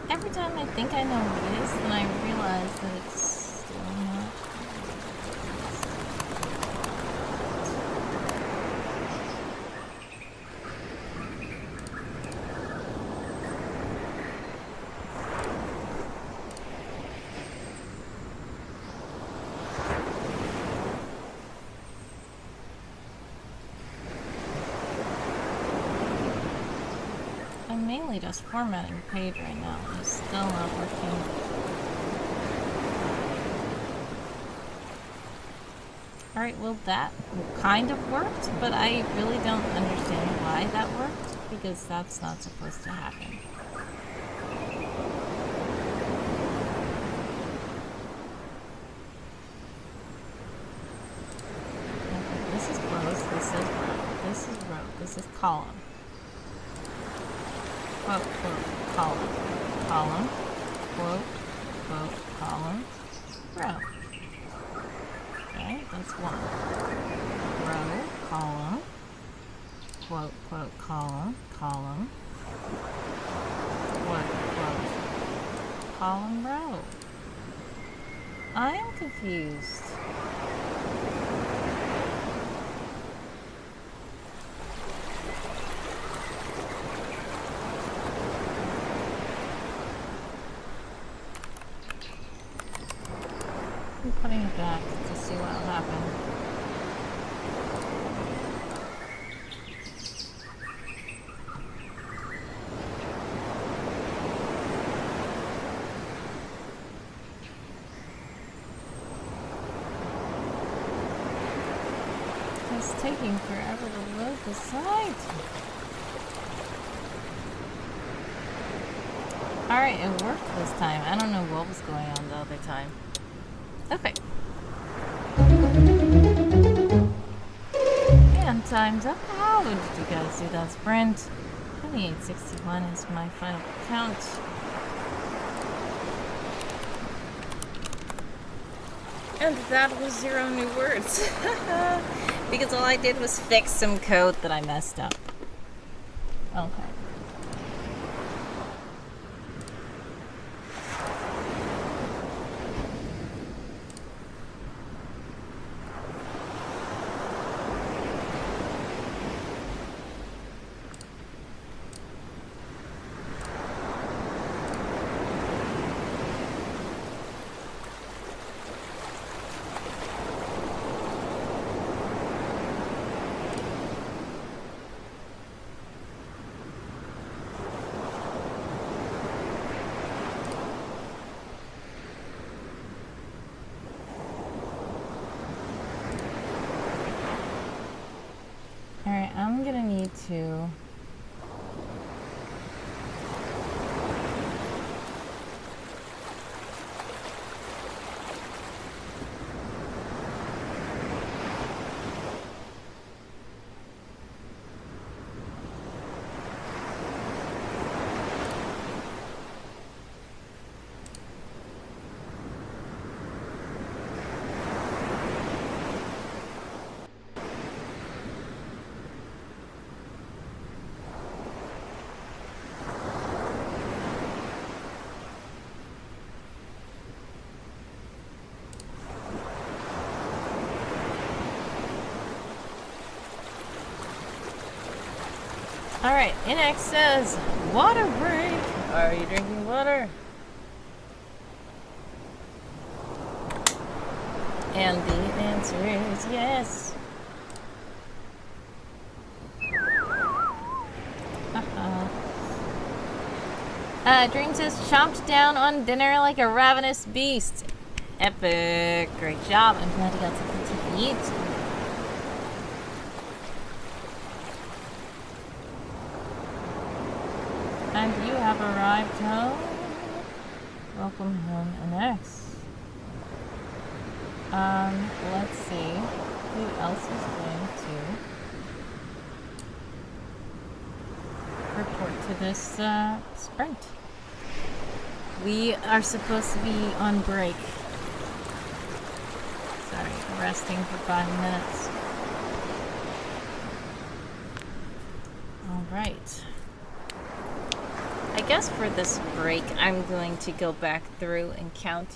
Every time I think I know what it is, then I realize that it's still not. I'm mainly just formatting the page right now. It's still not working. Alright, well that kind of worked, but I really don't understand why that worked, because that's not supposed to happen. Okay, this is close, this is row, this is row, this is column. Quote, quote, column, column, quote, quote, column, row. Okay, that's one. Row, column, quote, quote, column, column, quote, quote, column, row. I am confused. I'm putting it back to see what will happen. It's taking forever to load the site. Alright, it worked this time. I don't know what was going on the other time. Okay. And time's up. How did you guys do that sprint? 2861 is my final count. And that was 0 new words. Because all I did was fix some code that I messed up. Okay. to. Alright, Inex says, water break. Are you drinking water? And the answer is yes. Dream says, chomped down on dinner like a ravenous beast. Epic. Great job. I'm glad you got something to eat. And you have arrived home. Welcome home, NX. Let's see who else is going to report to this sprint. We are supposed to be on break. Sorry, resting for 5 minutes. All right. I guess for this break, I'm going to go back through and count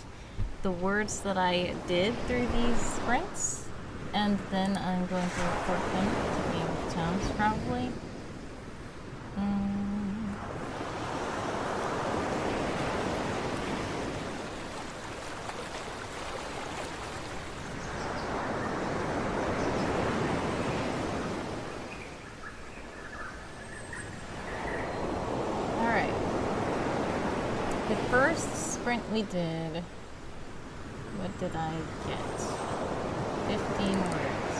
the words that I did through these sprints, and then I'm going to report them to Game of Towns, probably. First sprint we did, what did I get? 15 words.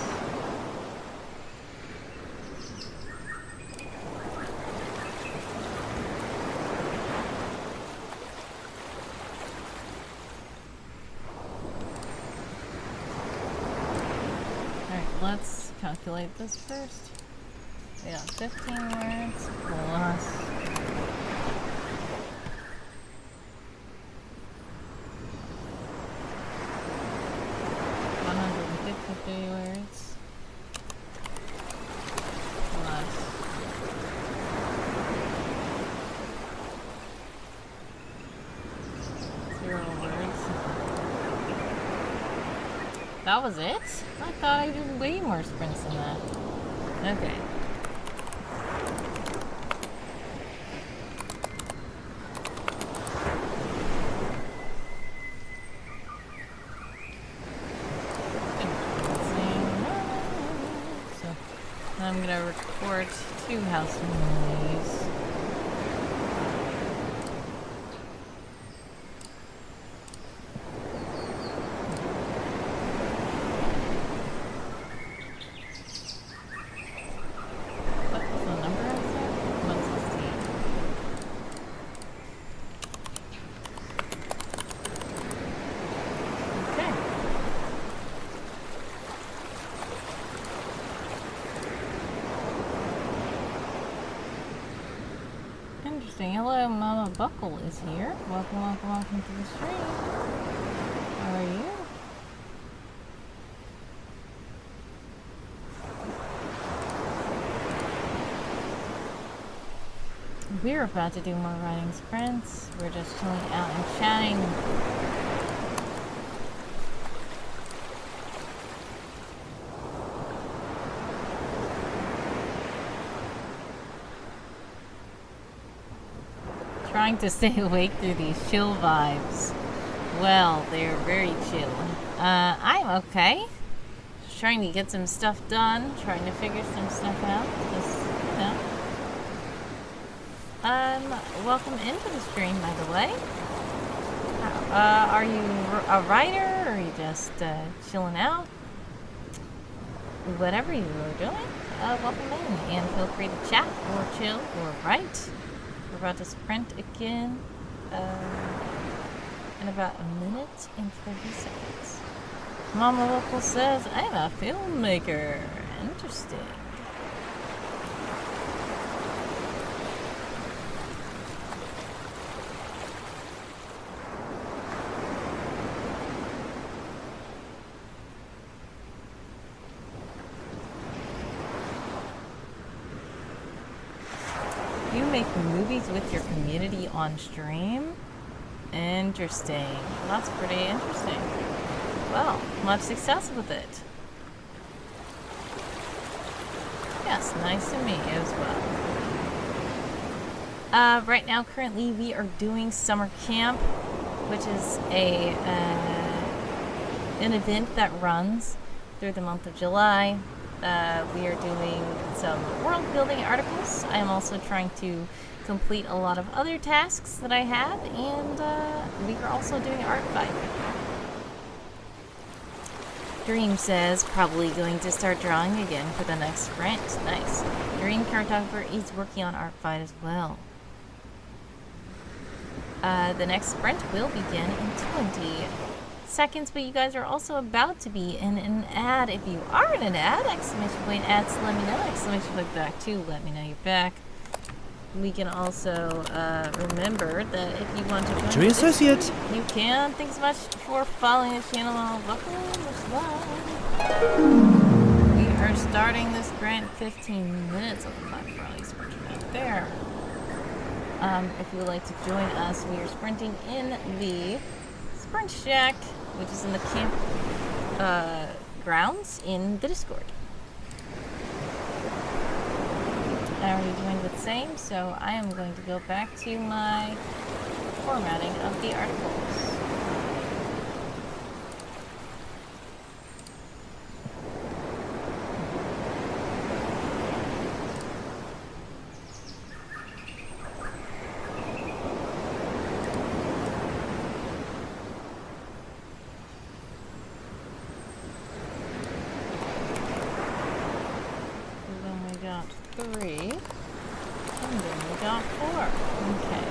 Alright, let's calculate this first. We got 15 words plus 150 words plus 0 words. That was it? I thought I did way more sprints than that. Okay. I'm gonna record 2 house memories. What was the number I said? 116. Okay. Interesting. Hello, Mama Buckle is here. Welcome, welcome, welcome to the stream. How are you? We're about to do more riding sprints. We're just chilling out and chatting. Trying to stay awake through these chill vibes. Well, they're very chill. I'm okay. Just trying to get some stuff done. Trying to figure some stuff out. Just, you know. Welcome into the stream, by the way. Are you a writer, or are you just chilling out? Whatever you were doing, welcome in, and feel free to chat or chill or write. We're about to sprint again in about a minute and 30 seconds. Mama Local says, I'm a filmmaker. Interesting. You make movies with your community on stream? Interesting. That's pretty interesting. Well, much success with it. Yes, nice to meet you as well. Right now, currently, we are doing summer camp, which is an event that runs through the month of July. We are doing some world building articles. I am also trying to complete a lot of other tasks that I have, and we are also doing ArtFight. Dream says, probably going to start drawing again for the next sprint. Nice. Dream Cartographer is working on ArtFight as well. The next sprint will begin in 20 seconds, but you guys are also about to be in an ad. If you are in an ad, exclamation point ads, let me know. Exclamation point back too, let me know you're back. We can also remember that if you want to join Tree Associate, you can. Thanks so much for following the channel. Welcome as well. We are starting this grant 15 minutes on the clock for all you sprinters out there. If you would like to join us, we are sprinting in the Sprint Shack, which is in the camp grounds in the Discord. I already joined with same, so I am going to go back to my formatting of the articles. Three, and then we got 4. Okay,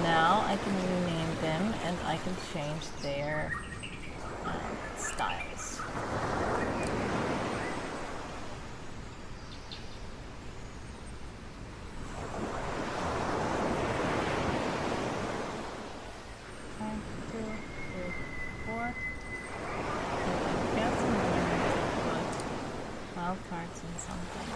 now I can rename them and I can change their styles. One, 2, 3, 4. I've got some wild cards and something.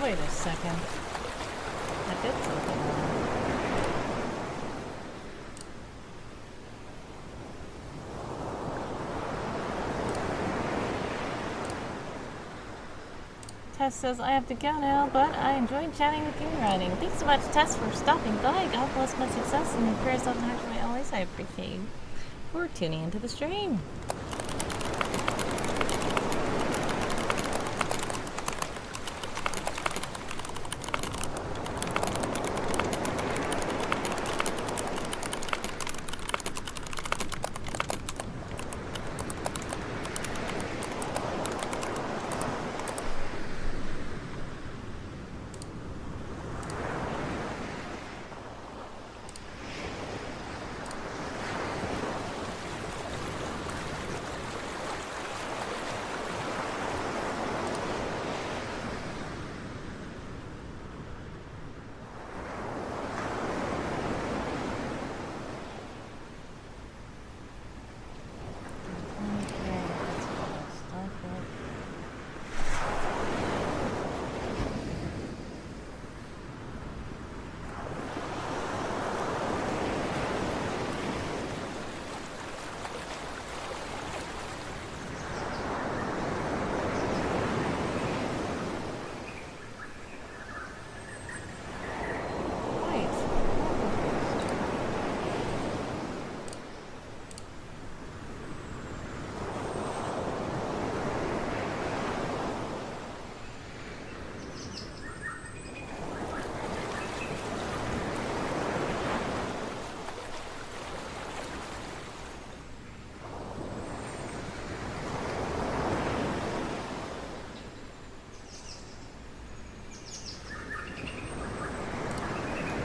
Wait a second. I did something wrong. Tess says, I have to go now, but I enjoyed chatting with you and writing. Thanks so much, Tess, for stopping by. God bless my success and your prayers of my always. I appreciate you for tuning into the stream.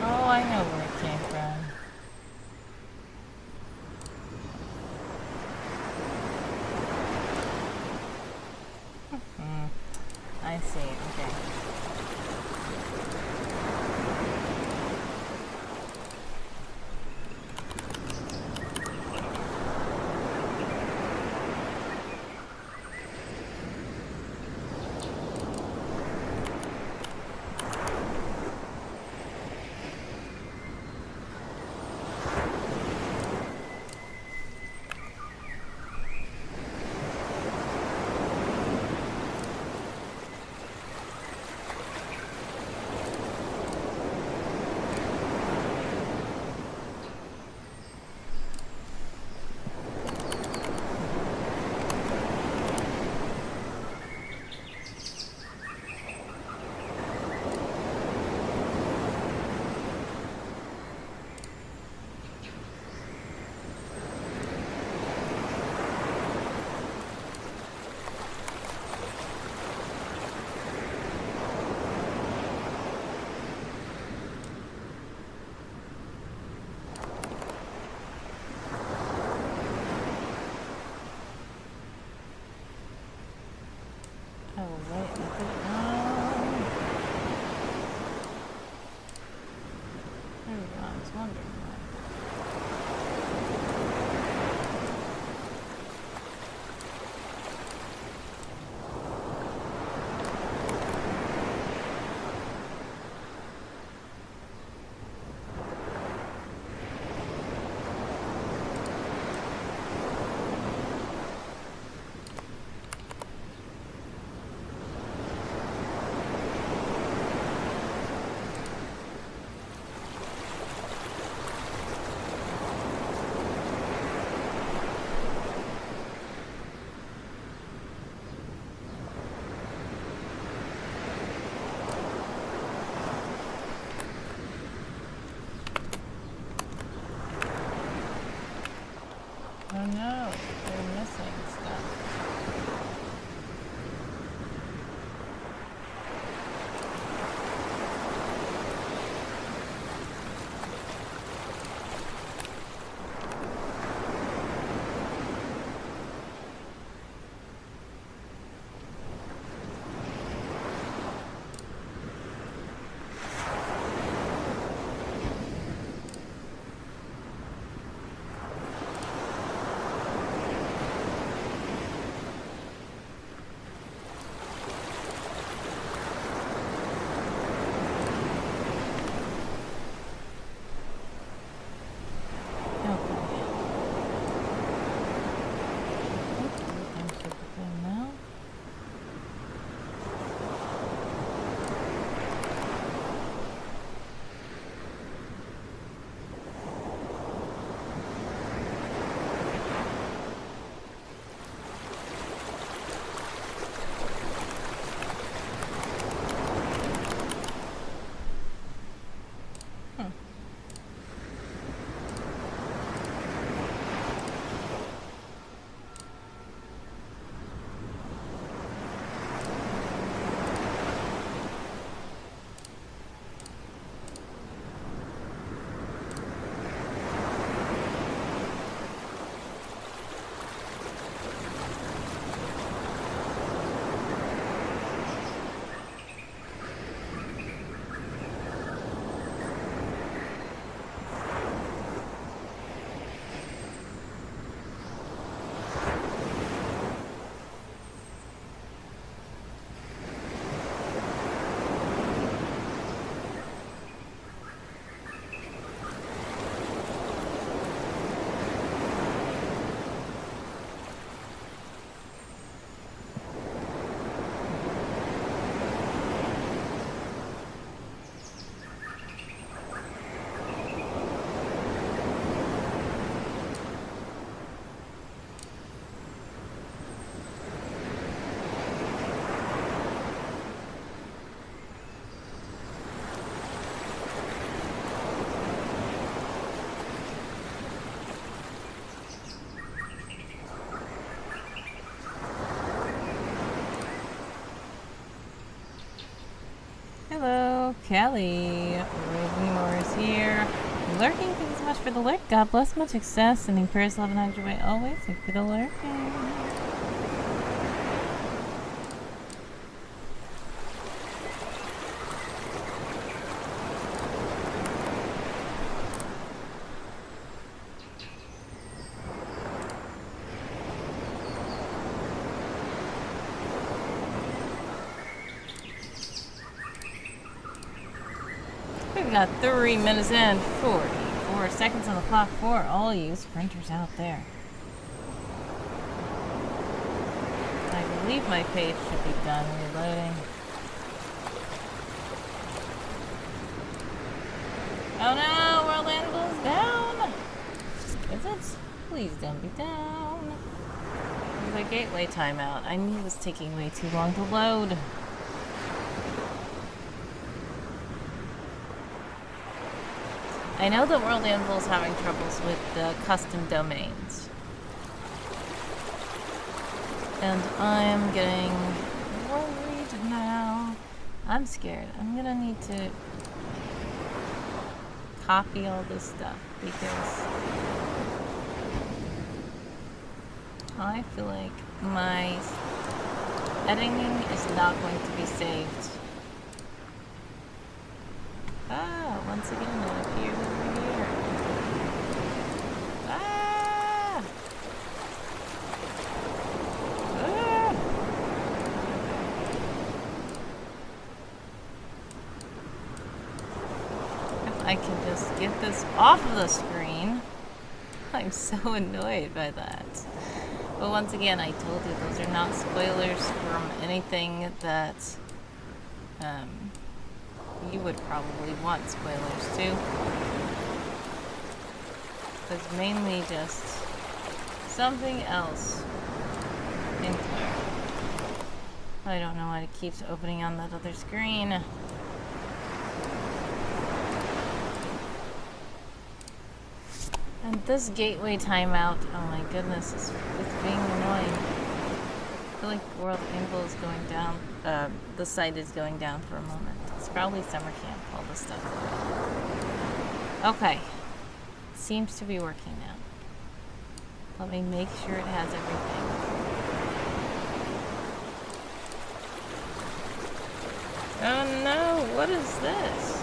Oh, I know where it came from. I see. Okay. Oh, wait. There we go. I was wondering why. Hmm. Hello, Kelly. Roving Morris here. Lurking, thanks so much for the lurk. God bless, much success. Sending prayers, love, and hugs your way always. Thank you for the lurking. We've got 3 minutes and 44 seconds on the clock for all you sprinters out there. I believe my page should be done reloading. Oh no, World Animal's down! Is it? Please don't be down. There's a gateway timeout. I knew it was taking way too long to load. I know that World Anvil is having troubles with the custom domains. And I'm getting worried now. I'm scared. I'm gonna need to copy all this stuff because I feel like my editing is not going to be saved. Ah, once again it appears over here. Ah! Ah! If I can just get this off of the screen. I'm so annoyed by that. But once again, I told you those are not spoilers from anything that you would probably want spoilers too. It's mainly just something else in Claire. I don't know why it keeps opening on that other screen. And this gateway timeout, oh my goodness, it's being annoying. I feel like World Anvil is going down, the site is going down for a moment. It's probably summer camp, all this stuff. Okay. Seems to be working now. Let me make sure it has everything. Oh no, what is this?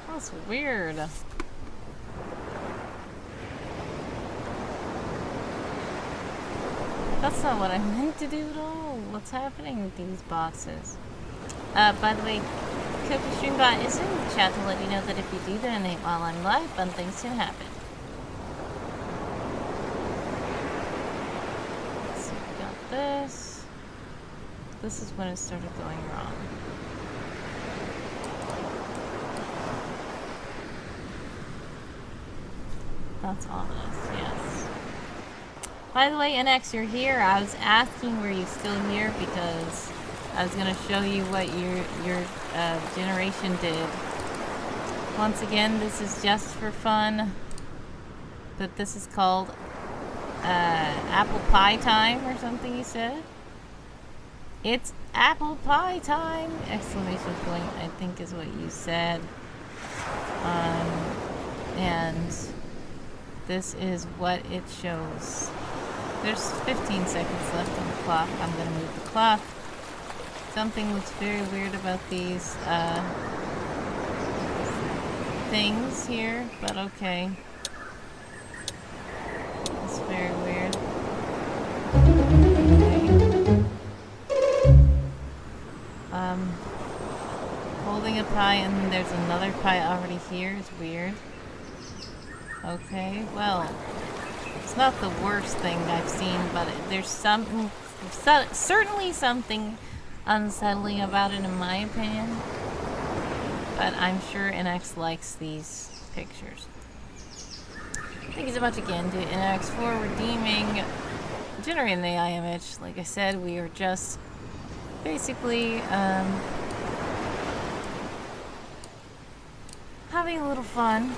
That's weird. That's not what I meant to do at all. What's happening with these boxes? By the way, Cookie Streambot is in the chat to let you know that if you do donate while I'm live, fun things can happen. So we got this. This is when it started going wrong. That's ominous, yes. By the way, NX, you're here. I was asking were you still here because I was gonna show you what your generation did. Once again, this is just for fun, but this is called apple pie time or something. You said it's apple pie time! Exclamation point! I think is what you said. And this is what it shows. There's 15 seconds left on the clock. I'm gonna move the clock. Something looks very weird about these things here, but okay. It's very weird. Okay. Holding a pie and then there's another pie already here is weird. Okay, well, it's not the worst thing I've seen, but there's certainly something unsettling about it in my opinion. But I'm sure NX likes these pictures. Thank you so much again to NX for redeeming, generating the AI image. Like I said, we are just basically having a little fun.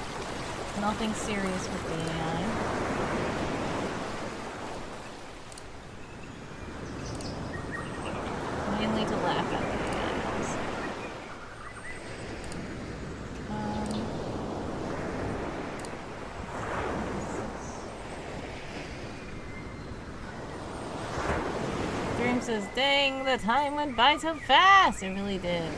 Nothing serious with the AI. Mainly to laugh at the AI, honestly. Dream says, dang, the time went by so fast! It really did.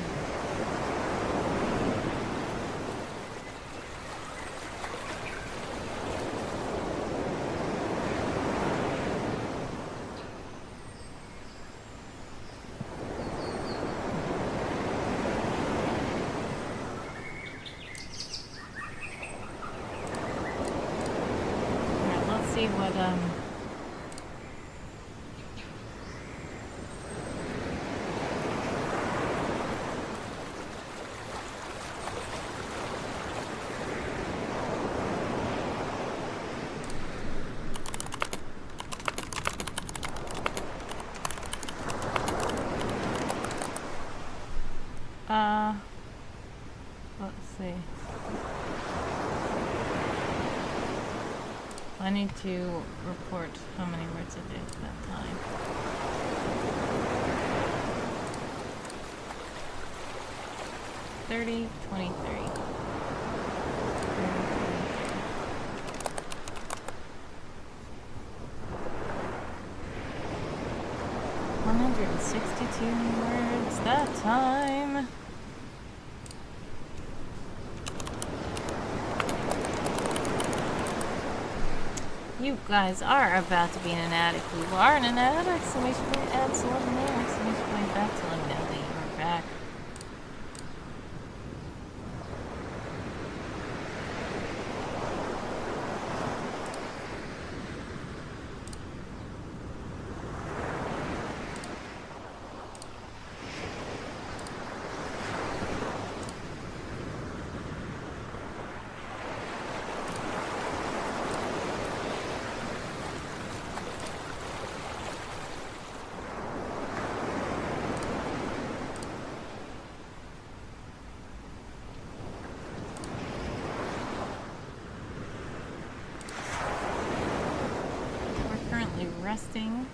Let's see. I need to report how many words I did that time. $30, 23. 162 words that time. You guys are about to be in an attic. You are in an attic. Exclamation point. Add to let me know. Exclamation point back to let me know that you are back. Resting.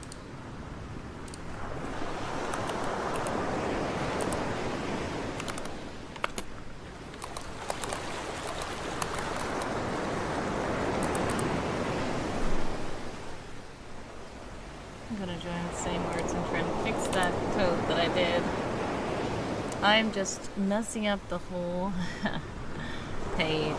I'm gonna join the same words and try to fix that code that I did. I'm just messing up the whole page.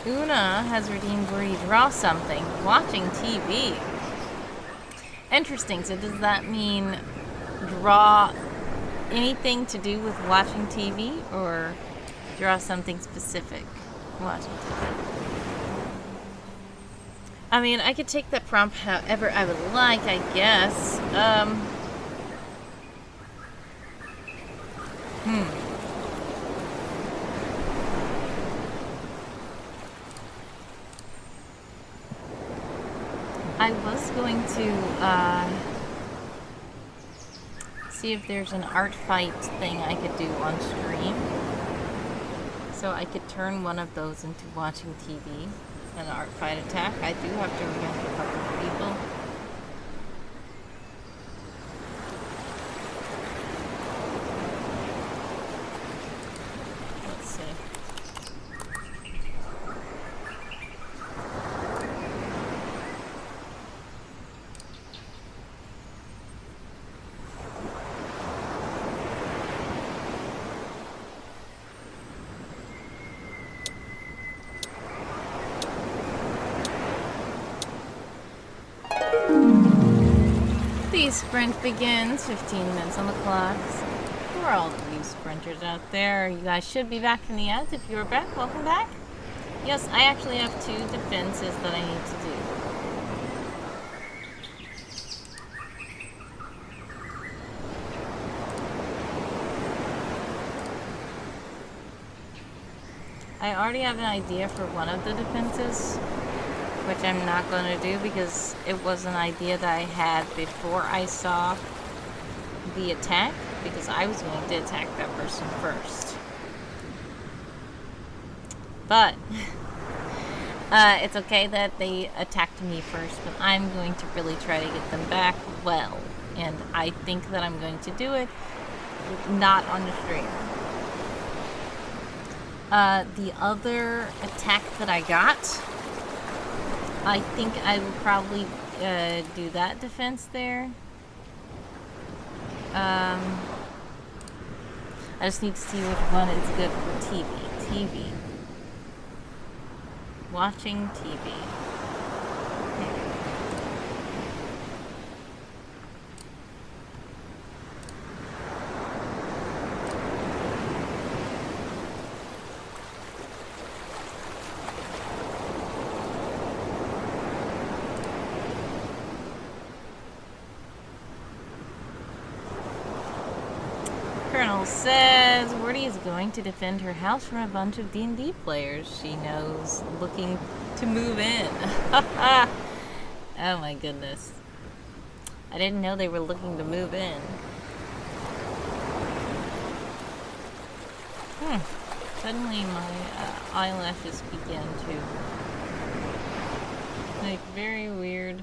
Una has redeemed where you draw something. Watching TV. Interesting. So does that mean draw anything to do with watching TV or draw something specific watching TV? I mean, I could take that prompt however I would like, I guess. I was going to see if there's an ArtFight thing I could do on stream. So I could turn one of those into watching TV, an ArtFight attack. I do have to remember a couple of people. Let's see. The sprint begins. 15 minutes on the clock. For all of you sprinters out there, you guys should be back from the ads. If you're back, welcome back. Yes, I actually have 2 defenses that I need to do. I already have an idea for one of the defenses, which I'm not going to do because it was an idea that I had before I saw the attack, because I was going to attack that person first. But it's okay that they attacked me first, but I'm going to really try to get them back well. And I think that I'm going to do it not on the stream. The other attack that I got, I think I will probably do that defense there. I just need to see which one is good for TV. Watching TV. Colonel says Wordy is going to defend her house from a bunch of D&D players she knows looking to move in. Oh my goodness. I didn't know they were looking to move in. Suddenly my eyelashes began to make very weird.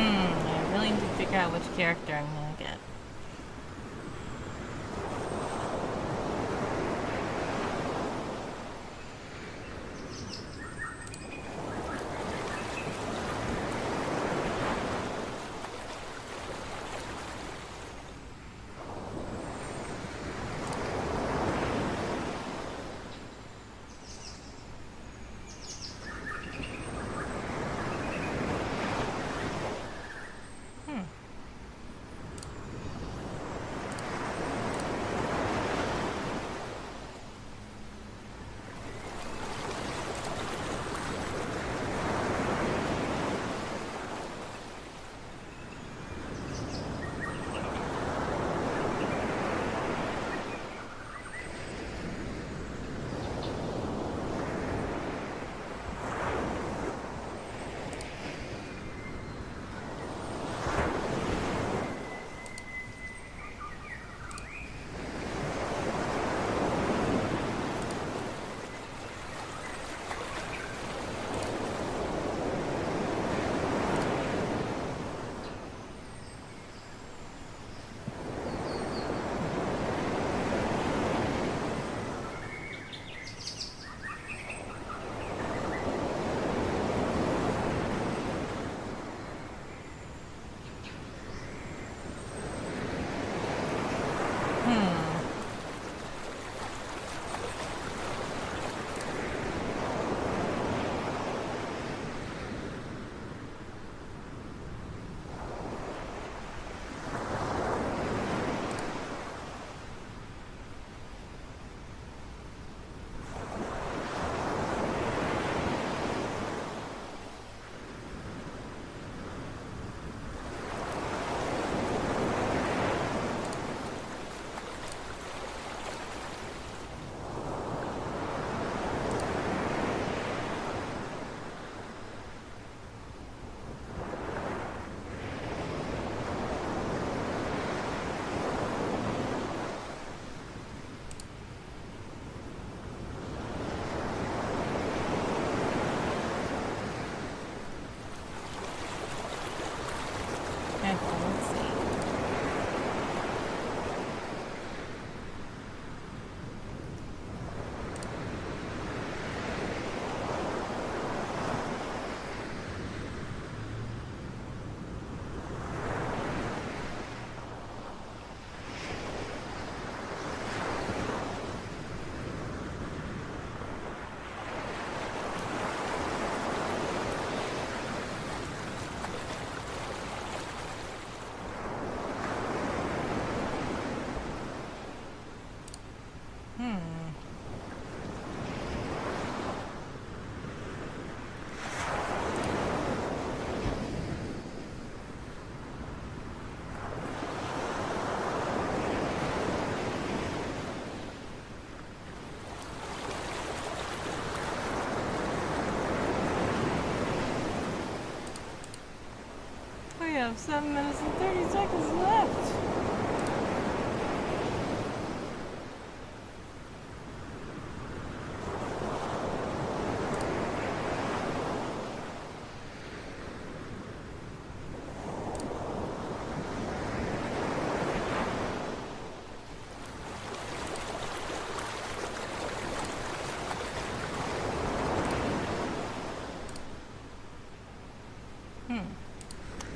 I really need to figure out which character I'm gonna get. We have 7 minutes and 30 seconds left.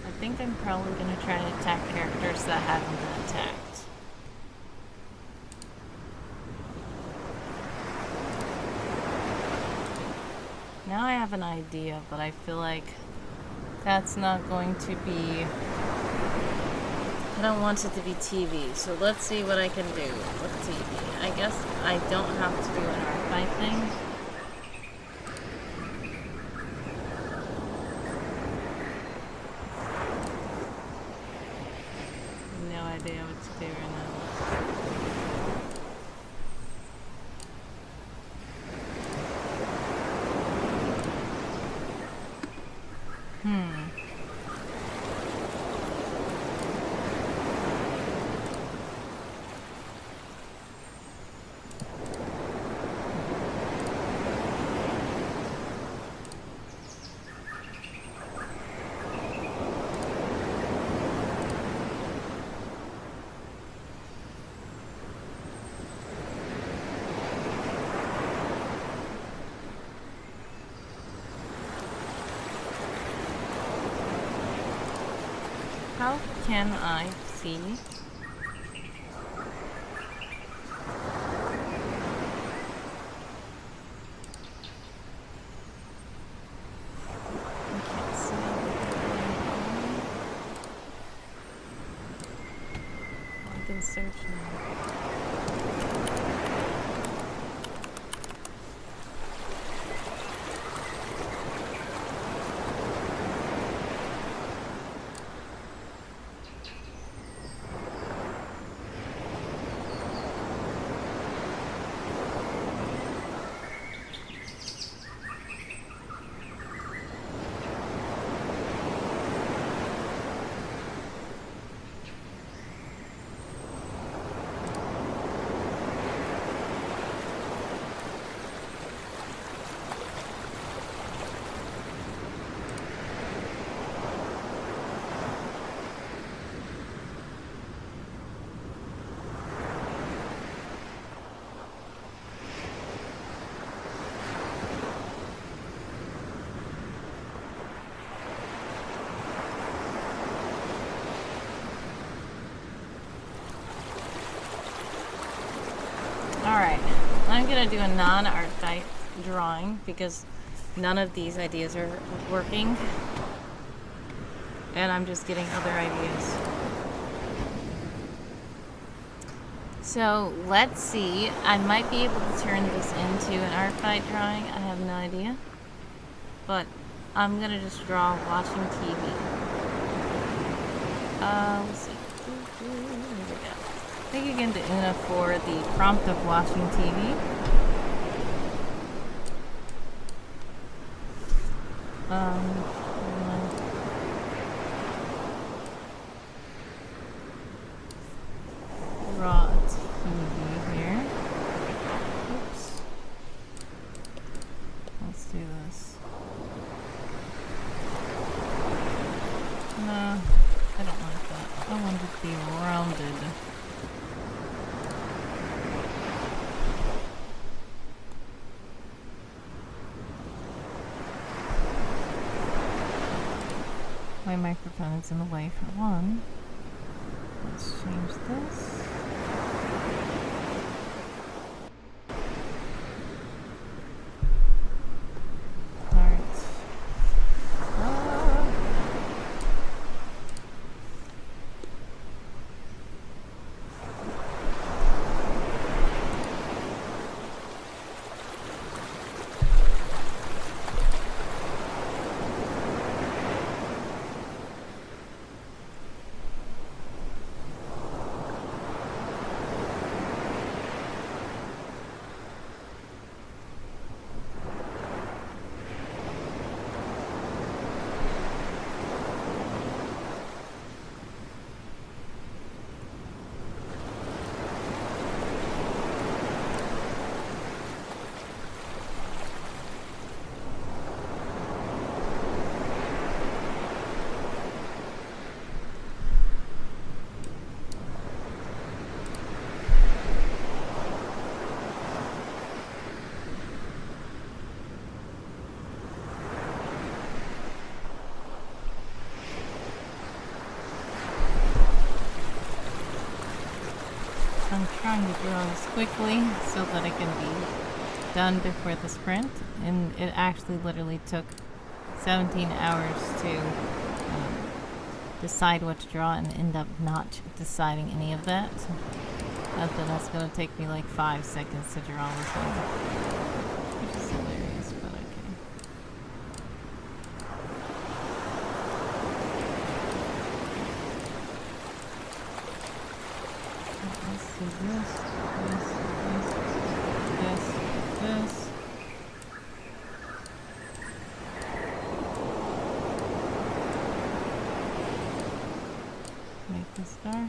I think I'm probably going to try to attack characters that haven't been attacked. Now I have an idea, but I feel like that's not going to be... I don't want it to be TV, so let's see what I can do with TV. I guess I don't have to do an ArtFight thing. No idea what to do right now. How can I see? Search now. Alright, I'm gonna do a non-ArtFight drawing because none of these ideas are working. And I'm just getting other ideas. So, let's see. I might be able to turn this into an ArtFight drawing. I have no idea. But I'm gonna just draw watching TV. Let's see. Here we go. Thank you again to Una for the prompt of watching TV. Draw TV here. Oops. Let's do this. No, I don't like that. I want it to be rounded. My microphone is in the way for one. Let's change this. Alright. I'm trying to draw this quickly so that it can be done before the sprint, and it actually literally took 17 hours to decide what to draw and end up not deciding any of that. That's going to take me like 5 seconds to draw this one, which is hilarious, but okay. Let's see this. Make this darker.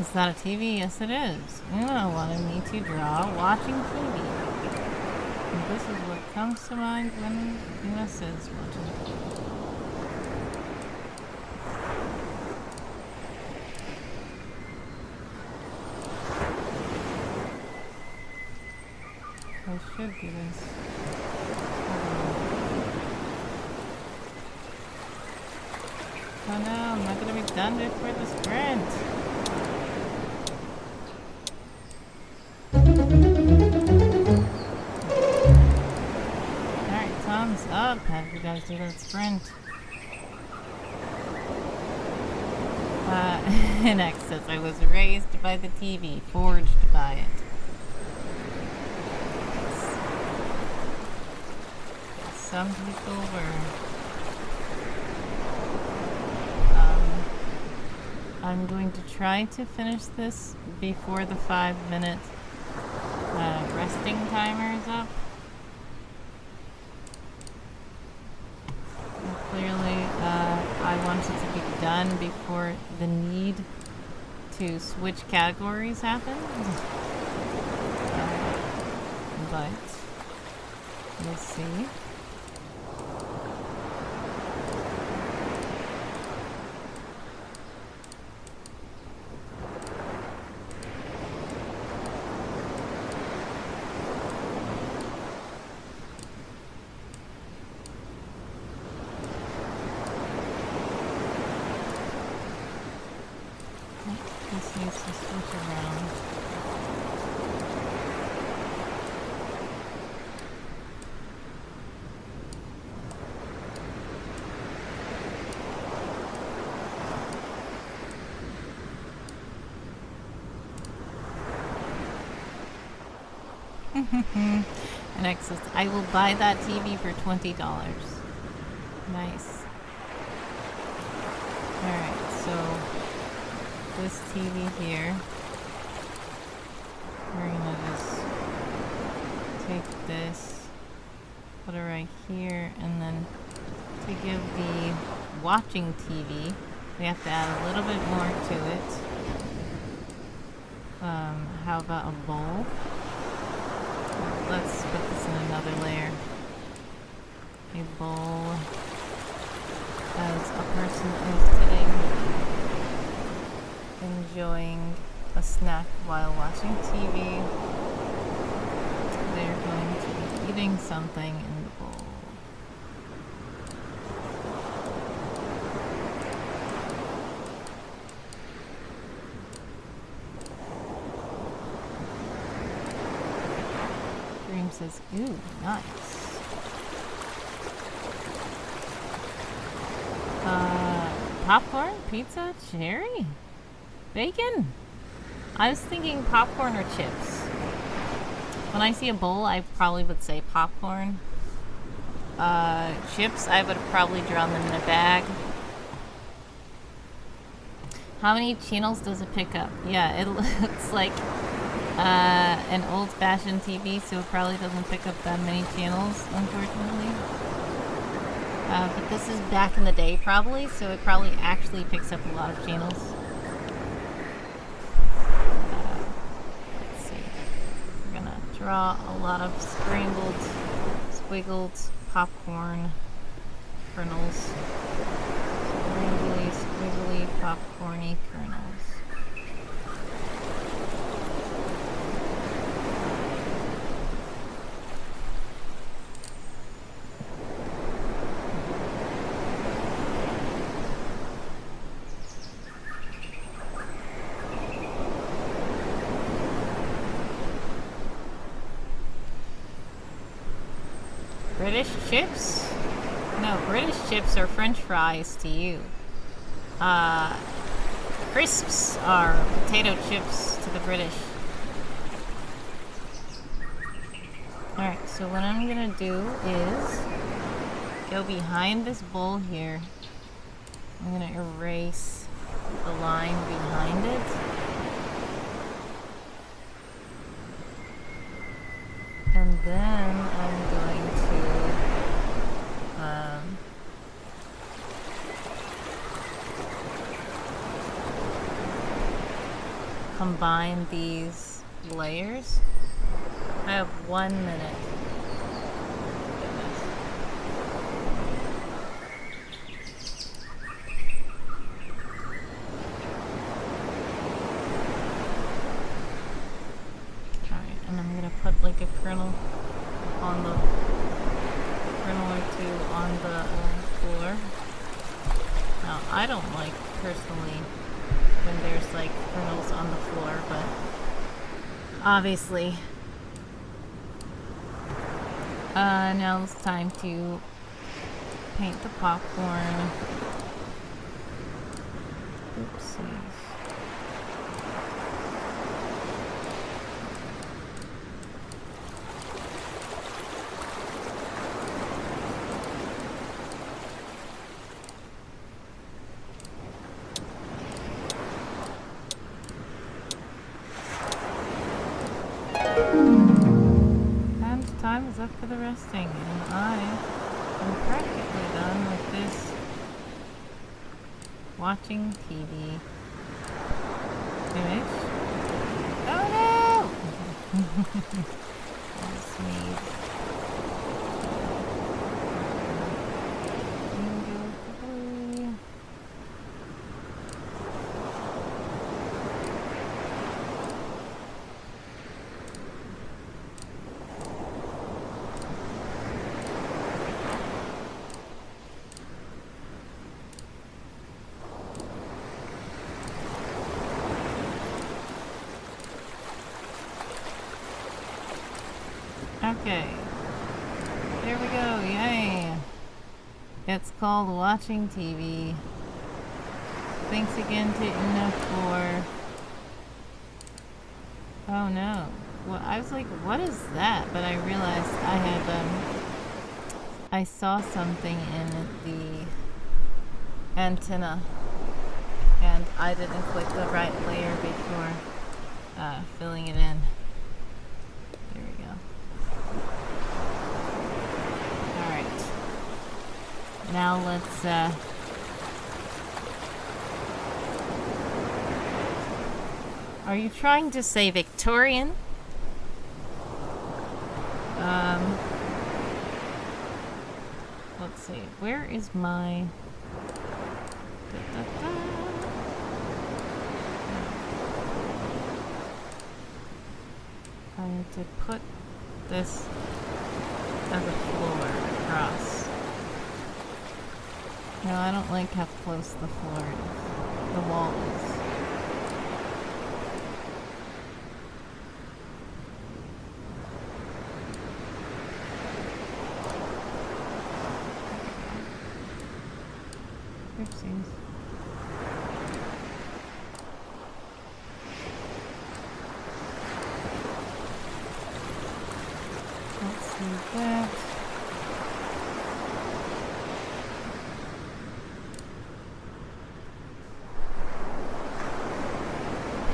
Is that a TV? Yes, it is. Una wanted me to draw watching TV. And this is what comes to mind when Una says watching TV. I should do this. Oh no, I'm not gonna be done before the sprint. Alright, thumbs up. How did you guys do that sprint? In excess, I was raised by the TV, forged by it. Some people were. I'm going to try to finish this before the 5-minute resting timer is up. And clearly, I want it to be done before the need to switch categories happens. But we'll see. This needs to switch around. And excess. I will buy that TV for $20. Nice. Alright, so this TV here, we're gonna just take this, put it right here, and then to give the watching TV, we have to add a little bit more to it. How about a bowl? Let's put this in another layer. A bowl as a person is sitting enjoying a snack while watching TV. They're going to be eating something in the bowl. Dream says, ooh, nice. Popcorn, pizza, cherry? Bacon? I was thinking popcorn or chips. When I see a bowl, I probably would say popcorn. Chips, I would have probably drawn them in a bag. How many channels does it pick up? Yeah, it looks like an old-fashioned TV, so it probably doesn't pick up that many channels, unfortunately. But this is back in the day, probably, so it probably actually picks up a lot of channels. Let's see. We're gonna draw a lot of scrambled, squiggled popcorn kernels. Scrambly, squiggly, popcorny kernels. British chips? No, British chips are French fries to you. Crisps are potato chips to the British. Alright, so what I'm gonna do is go behind this bowl here. I'm gonna erase the line behind it. And then I'm going to combine these layers. I have 1 minute. Goodness. Alright, and I'm gonna put like a kernel on the kernel or two on the floor. Now, I don't like personally when there's like kernels on the floor, but obviously now it's time to paint the popcorn. Oopsies. And time is up for the resting, and I am practically done with this watching TV image. Oh no! I'll sneeze. Okay, there we go, yay! It's called watching TV. Thanks again to Una for... Oh no. Well, I was like, what is that? But I realized I had, I saw something in the antenna, and I didn't click the right layer before filling it in. There we go. Alright. Now let's, are you trying to say Victorian? Let's see. Where is my... I need to put this as a floor across. No, I don't like how close the floor is. The wall is. Oopsies. Let's see that.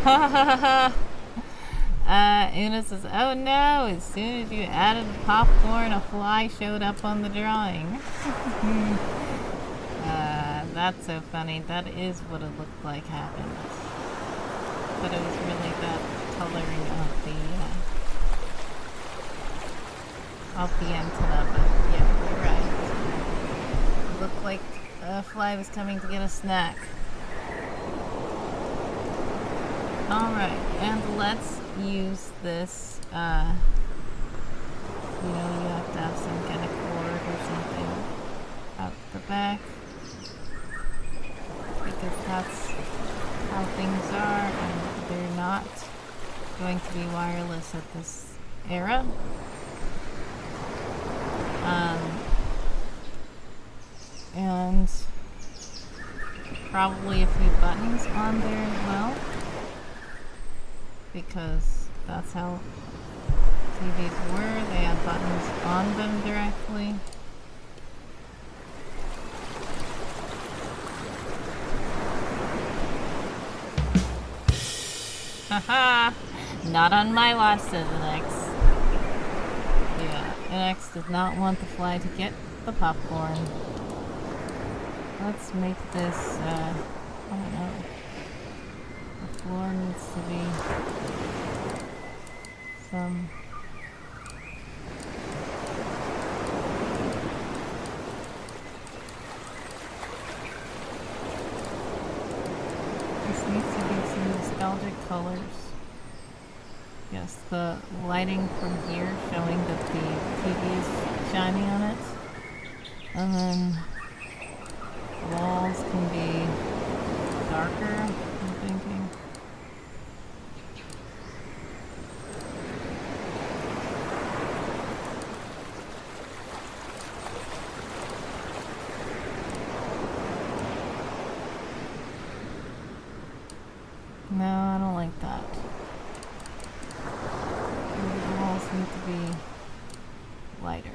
Ha ha ha! Una says, oh no, as soon as you added popcorn, a fly showed up on the drawing. That's so funny. That is what it looked like happened. But it was really that coloring of the antenna, but yeah, you're right. It looked like a fly was coming to get a snack. Alright, and let's use this, you know, you have to have some kind of cord or something out the back, because that's how things are, and they're not going to be wireless at this era. And probably a few buttons on there as well, because that's how TVs were. They had buttons on them directly. Haha! Not on my watch, says NX. Yeah, NX did not want the fly to get the popcorn. Let's make this, I don't know, a floor needs to be some... This needs to be some nostalgic colors. Yes, the lighting from here showing that the TV is shining on it. And then walls can be darker, I'm thinking. No, I don't like that. The walls need to be lighter.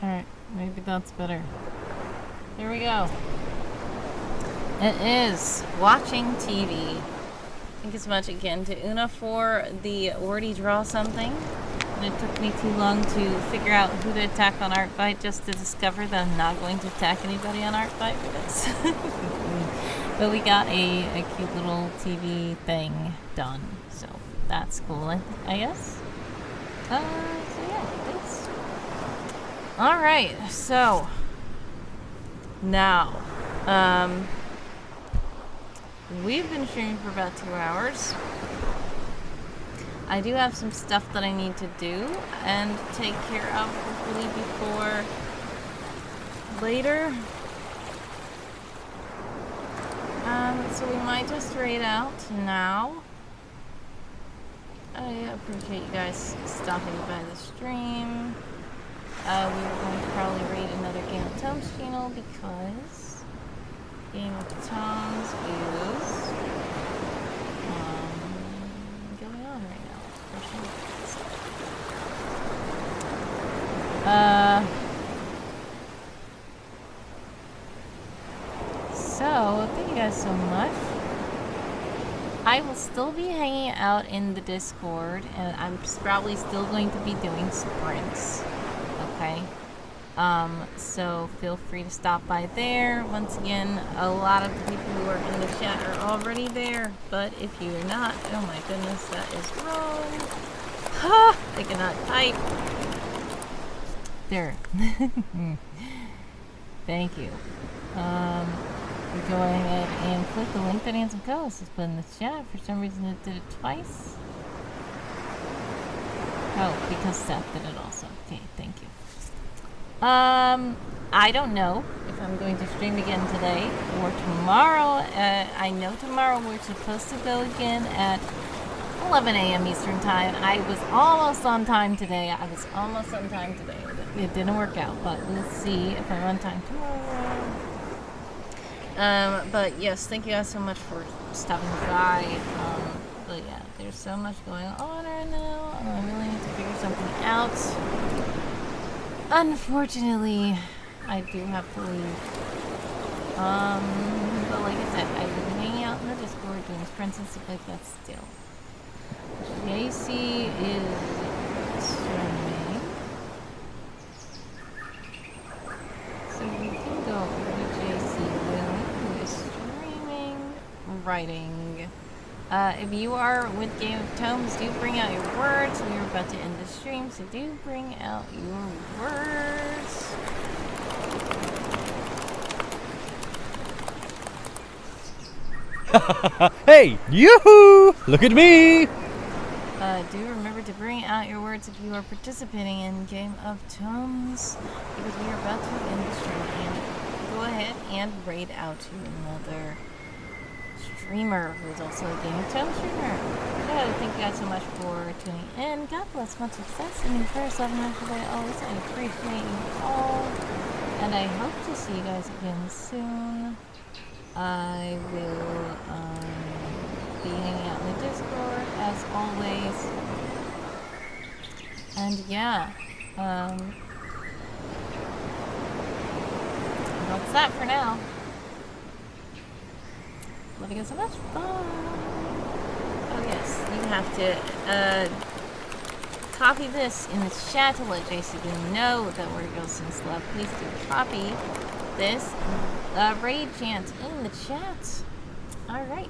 Alright, maybe that's better. Here we go. It is watching TV. Thank you so much again to Una for the already draw something. And it took me too long to figure out who to attack on ArtFight just to discover that I'm not going to attack anybody on ArtFight for this. But we got a cute little TV thing done. So that's cool, I guess. So yeah, thanks. Alright, so now, we've been streaming for about 2 hours. I do have some stuff that I need to do and take care of hopefully before later. So we might just raid out now. I appreciate you guys stopping by the stream. We were going to probably raid another Game of Tomes channel because Game of Tomes is going on right now. So thank you guys so much. I will still be hanging out in the Discord, and I'm probably still going to be doing sprints. Okay, so feel free to stop by there. Once again, a lot of the people who are in the chat are already there, but if you're not, oh my goodness, that is wrong. Ha! I cannot type. There. Thank you. Go ahead and click the link that Handsome Ghost has put in the chat. For some reason it did it twice. Oh, because Seth did it also. Okay, thank you. I don't know if I'm going to stream again today or tomorrow. I know tomorrow we're supposed to go again at 11 a.m. Eastern Time. I was almost on time today. It didn't work out, but we'll see if I'm on time tomorrow. But yes, thank you guys so much for stopping by. But yeah, there's so much going on right now, and I really need to figure something out. Unfortunately, I do have to leave. But like I said, I've been hanging out in the Discord doing sprints and stuff like that still. JC is streaming. So we can go over to JC Will, who is streaming writing. If you are with Game of Tomes, do bring out your words. We are about to end the stream, so do bring out your words. Hey, yoo-hoo! Look at me! Do remember to bring out your words if you are participating in Game of Tomes, because we are about to end the stream. And go ahead and raid out to another streamer who is also a Game of Tomes streamer. So thank you guys so much for tuning in. God bless, much success, and prayers, love, and actually, always. I appreciate you all, and I hope to see you guys again soon. I will be hanging out in the Discord as always, and yeah, That's that for now. Living is so much fun. Oh yes, you have to Copy this in the chat to let JCB know that where it goes since love. Please do copy this raid chant in the chat. Alright.